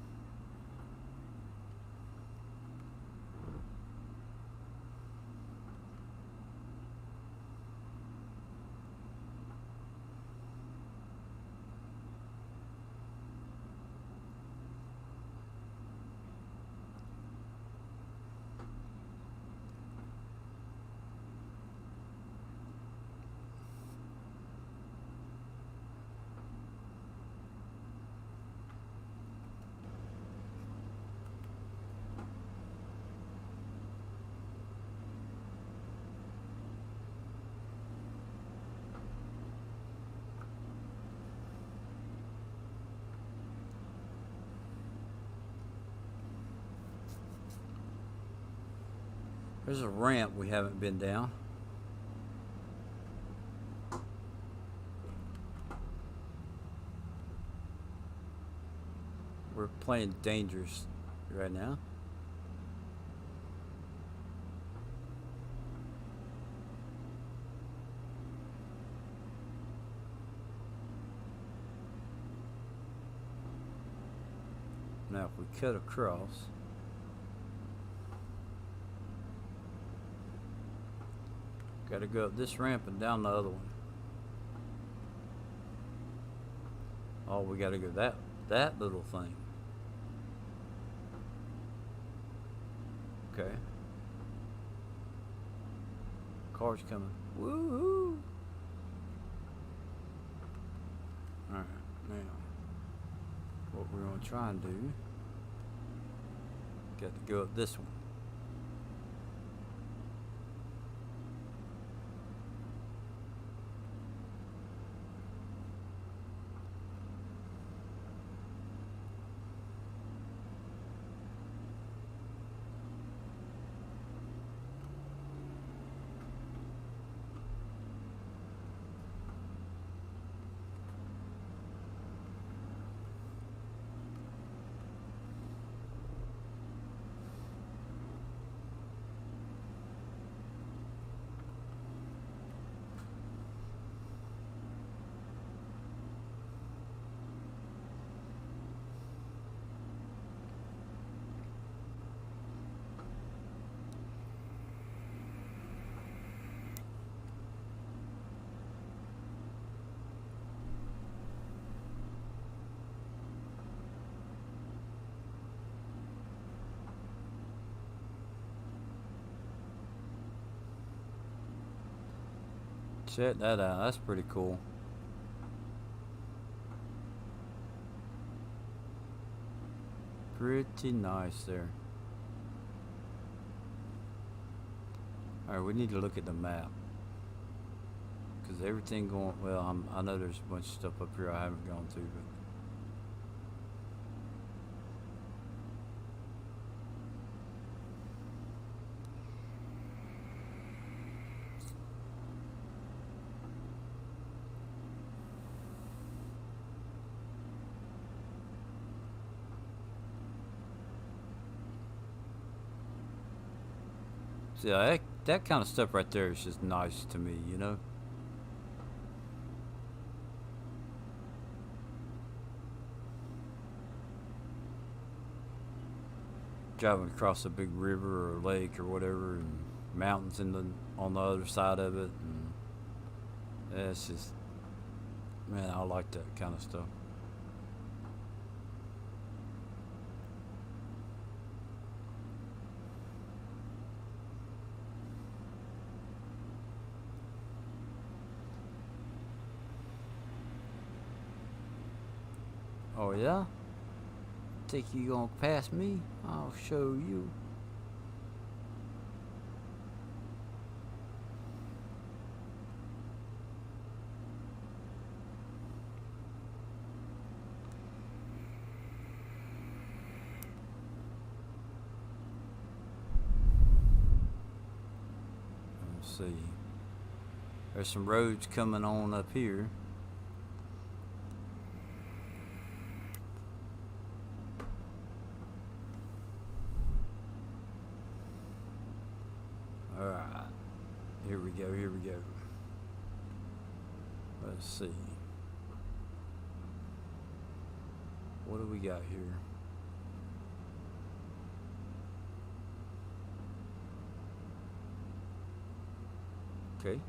There's a ramp we haven't been down. We're playing dangerous right now. Now if we cut across, gotta go up this ramp and down the other one. Oh, we gotta go that little thing. Okay. Car's coming. Woo-hoo! Alright, now what we're gonna try and do, got to go up this one. Check that out. That's pretty cool. Pretty nice there. Alright, we need to look at the map. Because everything going... Well, I know there's a bunch of stuff up here I haven't gone to, but... Yeah, that kind of stuff right there is just nice to me, you know? Driving across a big river or lake or whatever, and mountains on the other side of it, and yeah, it's just, man, I like that kind of stuff. Oh yeah? Think you gonna pass me? I'll show you. see. There's some roads coming on up here. Alright. Here we go, here we go. Let's see. What do we got here? Okay.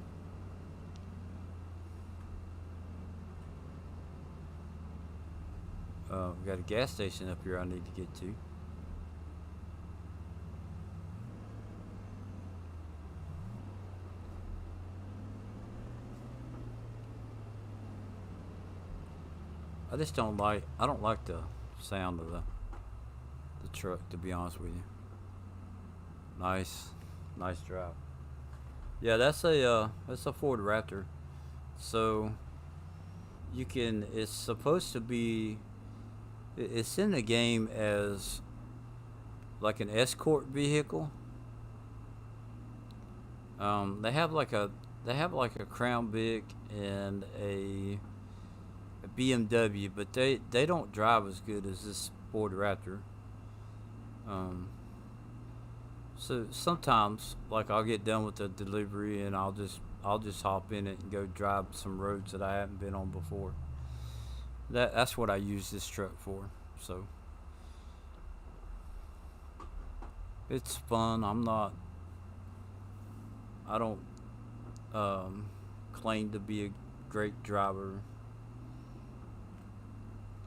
We got a gas station up here I need to get to. I don't like the sound of the truck, to be honest with you. Nice drive. Yeah, that's a Ford Raptor. So it's supposed to be, it's in the game as like an escort vehicle. They have like a Crown Vic and a BMW, but they don't drive as good as this Ford Raptor. So sometimes, like, I'll get done with the delivery and I'll just hop in it and go drive some roads that I haven't been on before. That's what I use this truck for. So it's fun. I don't claim to be a great driver,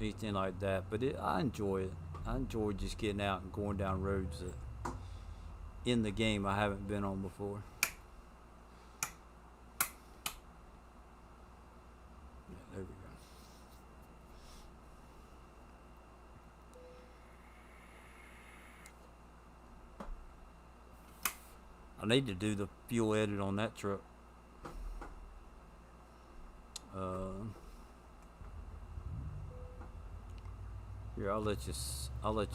anything like that, but I enjoy it. I enjoy just getting out and going down roads that in the game I haven't been on before. Yeah, there we go. I need to do the fuel edit on that truck. Here, I'll let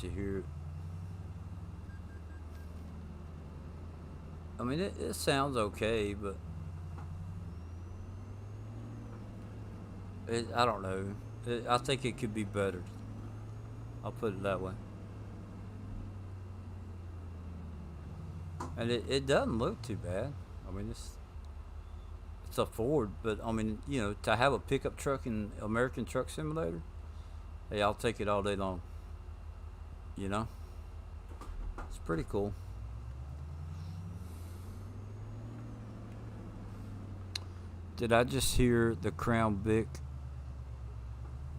you hear it. I mean, it sounds okay, but I don't know. I think it could be better. I'll put it that way. And it doesn't look too bad. I mean, it's a Ford, but I mean, to have a pickup truck in American Truck Simulator, hey, I'll take it all day long. It's pretty cool. Did I just hear the Crown Vic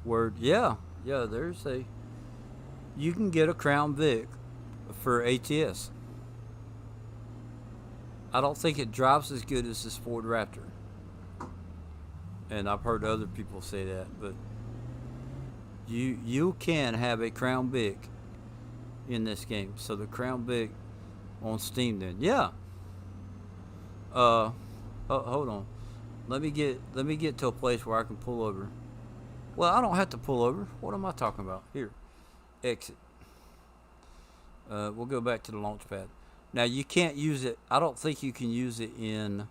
word? Yeah, you can get a Crown Vic for ATS. I don't think it drives as good as this Ford Raptor. And I've heard other people say that, but you can have a Crown Vic in this game. So the Crown Vic on Steam then. Yeah. Hold on. Let me get to a place where I can pull over. Well, I don't have to pull over. What am I talking about? Here. Exit. We'll go back to the launch pad. Now you can't use it. I don't think you can use it in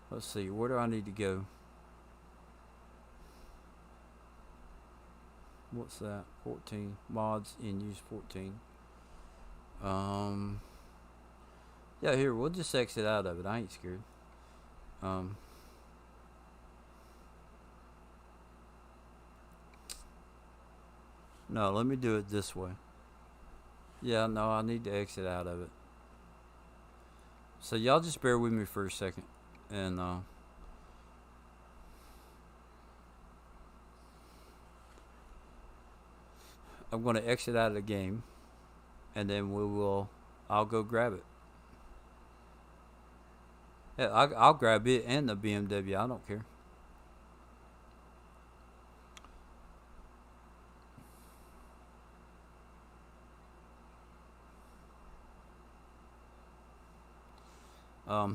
let's see, where do I need to go? What's that? 14 mods in use 14. Yeah, here, we'll just exit out of it. I ain't scared. No, let me do it this way. Yeah, no, I need to exit out of it. So y'all just bear with me for a second. And I'm going to exit out of the game. And then I'll go grab it. Yeah, I'll grab it and the BMW. I don't care.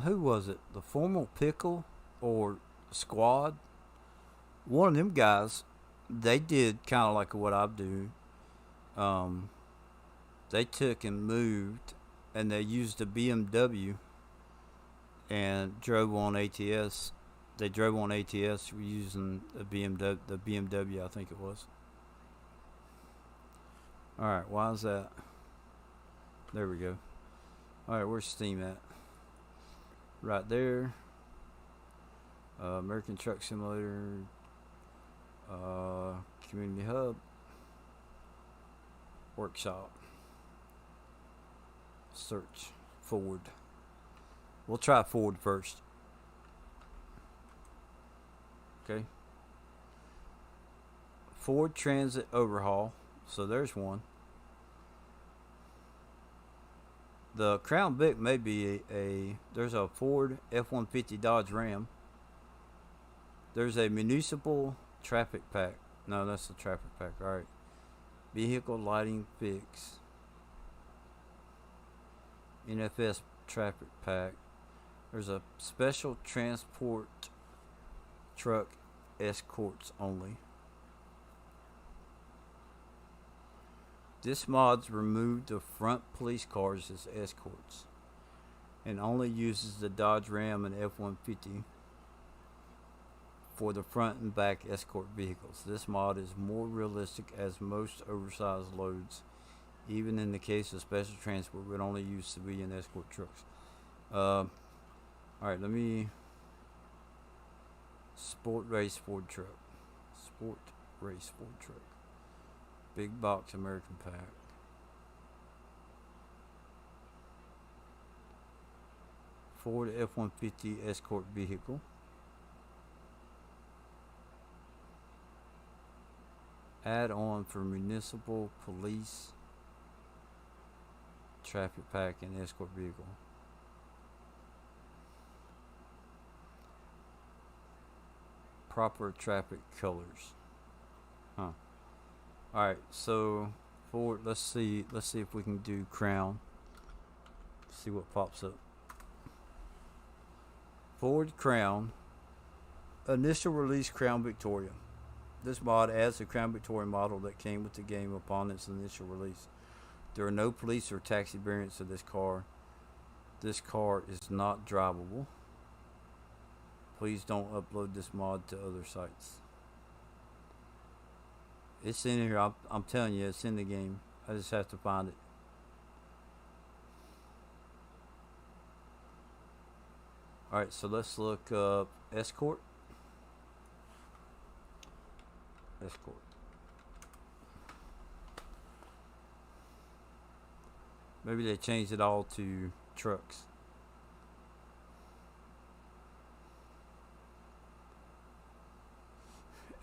Who was it? The Formal Pickle or Squad? One of them guys, they did kind of like what I do. they took and moved, and they used a BMW and drove on ATS. They drove on ATS using the BMW, I think it was. All right, why is that? There we go. All right, where's Steam at? Right there. American Truck Simulator. Community Hub. Workshop. Search. Ford. We'll try Ford first. Okay. Ford Transit Overhaul. So there's one. The Crown Vic may be there's a Ford F-150 Dodge Ram. There's a municipal traffic pack. No, that's the traffic pack. All right. Vehicle lighting fix. NFS traffic pack. There's a special transport truck escorts only. This mod's removed the front police cars as escorts and only uses the Dodge Ram and F-150 for the front and back escort vehicles. This mod is more realistic as most oversized loads, even in the case of special transport, would only use civilian escort trucks. Alright, let me... Sport Race Ford Truck. Sport Race Ford Truck. Big box American pack. Ford F-150 escort vehicle. Add on for municipal police traffic pack and escort vehicle. Proper traffic colors. Huh. Alright, so Ford, let's see if we can do Crown. See what pops up. Ford Crown. Initial release Crown Victoria. This mod adds the Crown Victoria model that came with the game upon its initial release. There are no police or taxi variants of this car. This car is not drivable. Please don't upload this mod to other sites. It's in here. I'm telling you, it's in the game. I just have to find it. Alright, so let's look up Escort. Escort. Maybe they changed it all to trucks.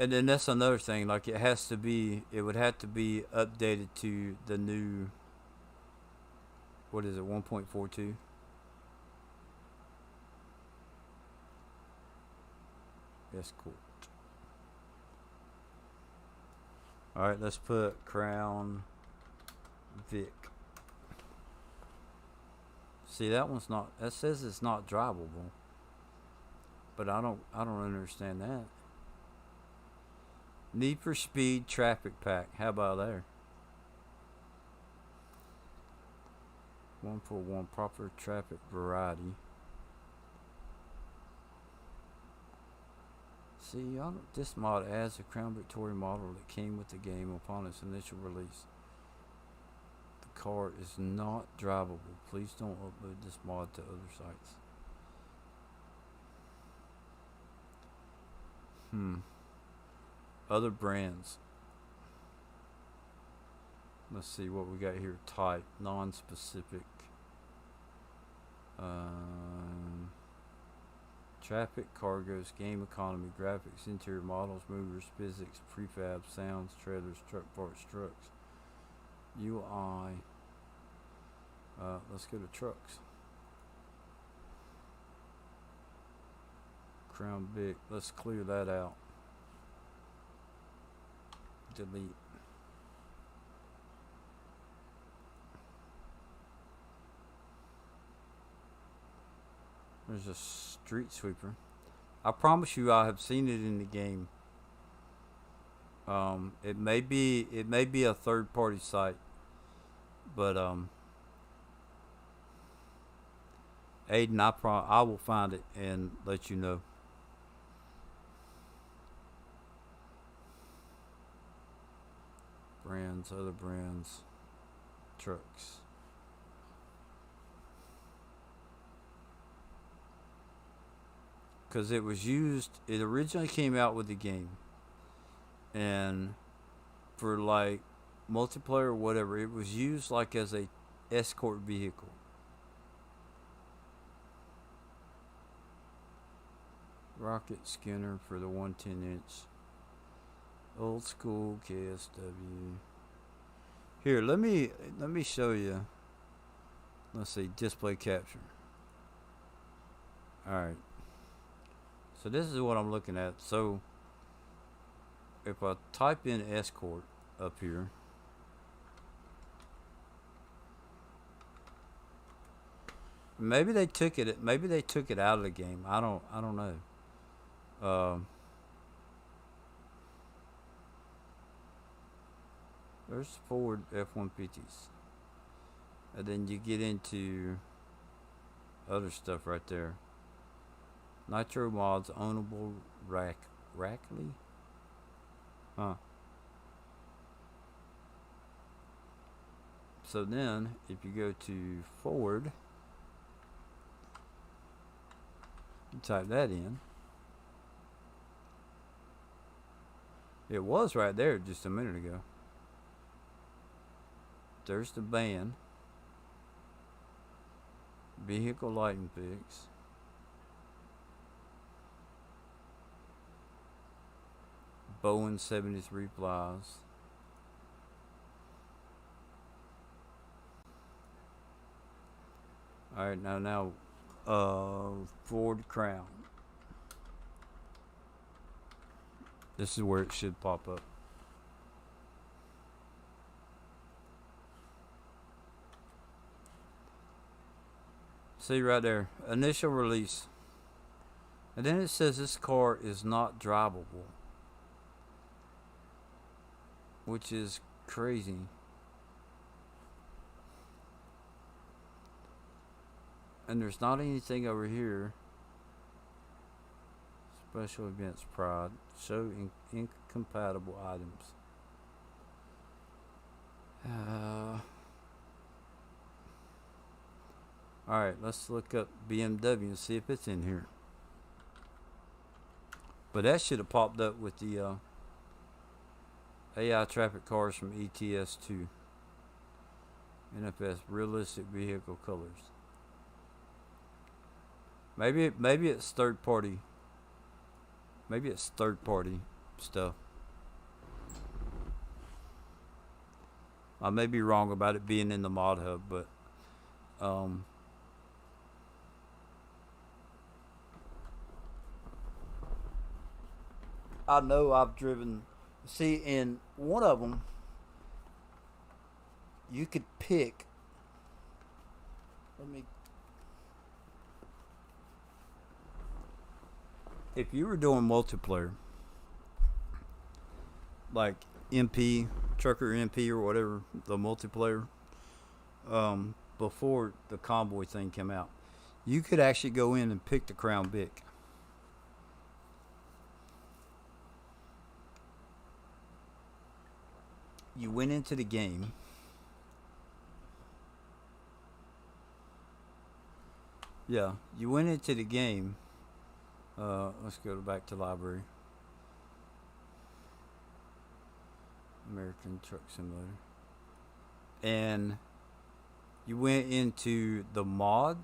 And then that's another thing, like it would have to be updated to the new, what is it, 1.42? Escort. Alright, let's put Crown Vic. See, that one's not, that says it's not drivable. But I don't understand that. Need for Speed traffic pack. How about there? 141 proper traffic variety. See, this mod adds a Crown Victoria model that came with the game upon its initial release. The car is not drivable. Please don't upload this mod to other sites. Other brands. Let's see what we got here. Type, non-specific. Traffic, cargoes, game economy, graphics, interior models, movers, physics, prefab, sounds, trailers, truck parts, trucks. UI. Let's go to trucks. Crown Vic. Let's clear that out. Delete. There's a street sweeper. I promise you, I have seen it in the game. It may be a third-party site, But Aiden, I will find it and let you know. Brands, other brands, trucks. Because it was used, it originally came out with the game. And for like multiplayer or whatever, it was used like as a escort vehicle. Rocket Skinner for the 110-inch. Old school KSW. Here, let me show you. Let's see, display capture. All right. So this is what I'm looking at. So if I type in escort up here, maybe they took it. Maybe they took it out of the game. I don't know. Um, there's Ford F-150s, and then you get into other stuff right there. Nitro mods, ownable Rackley, huh? So then, if you go to Ford, you type that in. It was right there just a minute ago. There's the band. Vehicle lighting fix. Boeing 73 plies. Alright, now, Ford Crown. This is where it should pop up. See right there, initial release. And then it says this car is not drivable, which is crazy. And there's not anything over here. Special events pride. Show incompatible items. Alright, let's look up BMW and see if it's in here. But that should have popped up with the AI traffic cars from ATS 2. NFS realistic vehicle colors. Maybe it's third party. Maybe it's third party stuff. I may be wrong about it being in the mod hub, but I know I've driven. See, in one of them, you could pick. Let me. If you were doing multiplayer, like MP, Trucker MP or whatever, the multiplayer, before the convoy thing came out, you could actually go in and pick the Crown Vic. You went into the game. Yeah, you went into the game. Let's go back to library. American Truck Simulator. And you went into the mod.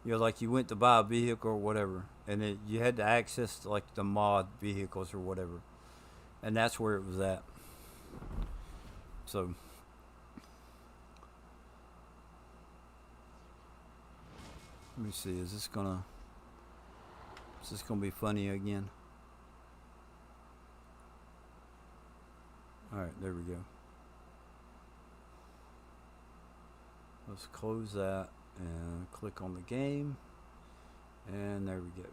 You know, like you went to buy a vehicle or whatever, and you had to access like the mod vehicles or whatever, and that's where it was at. So let me see. Is this gonna be funny again? All right, there we go. Let's close that and click on the game, and there we go.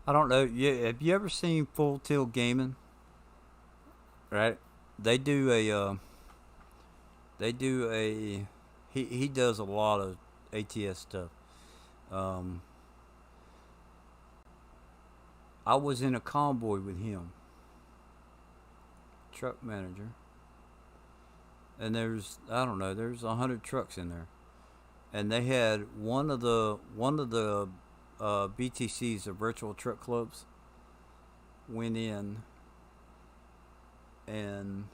I don't know. Yeah, have you ever seen Full Tilt Gaming? Right? They do a. They do a. He does a lot of ATS stuff. Um, I was in a convoy with him, truck manager, and there's I don't know. There's 100 trucks in there, and they had one of the BTCs, the virtual truck clubs, went in and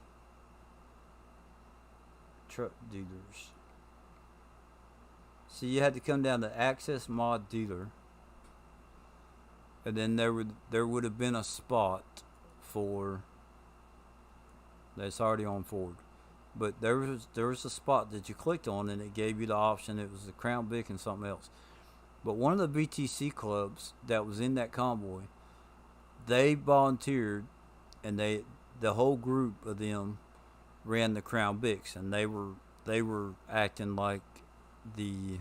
truck dealers. So you had to come down to Access Mod Dealer, and then there would have been a spot for that's already on Ford, but there was a spot that you clicked on and it gave you the option. It was the Crown Vic and something else. But one of the BTC clubs that was in that convoy, they volunteered, and the whole group of them ran the Crown Vics, and they were acting like the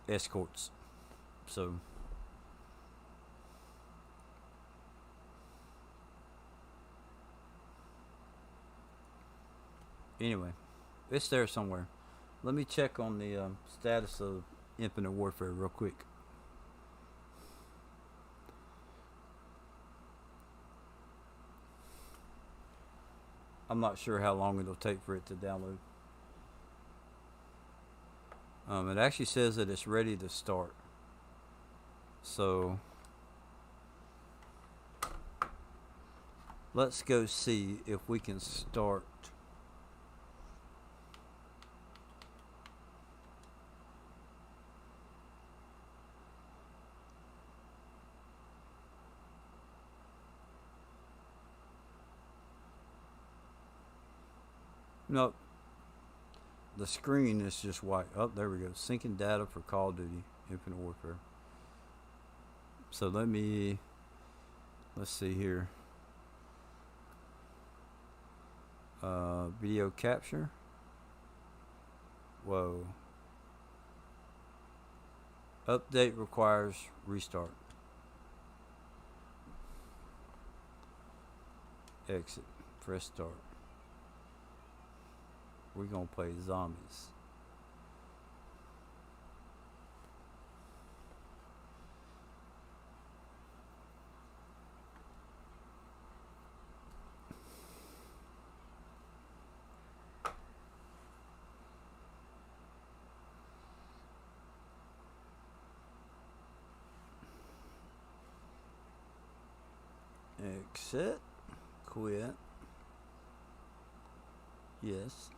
escorts. So anyway, it's there somewhere. Let me check on the status of Infinite Warfare real quick. I'm not sure how long it'll take for it to download. It actually says that it's ready to start. So let's go see if we can start. No, the screen is just white. Oh, there we go. Syncing data for Call of Duty Infinite Warfare. So let's see here. Video capture. Whoa. Update requires restart. Exit. Press start. We're gonna play zombies. Exit. Quit. Yes.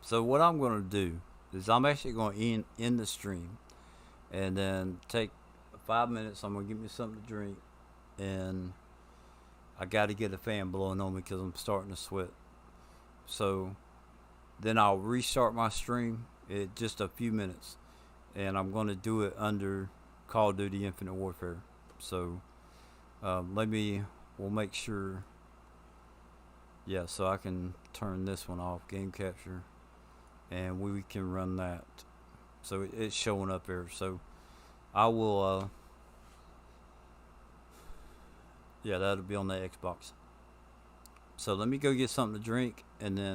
So what I'm going to do is I'm actually going to end the stream, and then take 5 minutes. I'm going to get me something to drink, and I got to get a fan blowing on me because I'm starting to sweat. So then I'll restart my stream in just a few minutes, and I'm going to do it under Call of Duty Infinite Warfare. So we'll make sure. Yeah, so I can turn this one off, game capture, and we can run that. So it's showing up there. So I will. Yeah, that'll be on the Xbox. So let me go get something to drink, and then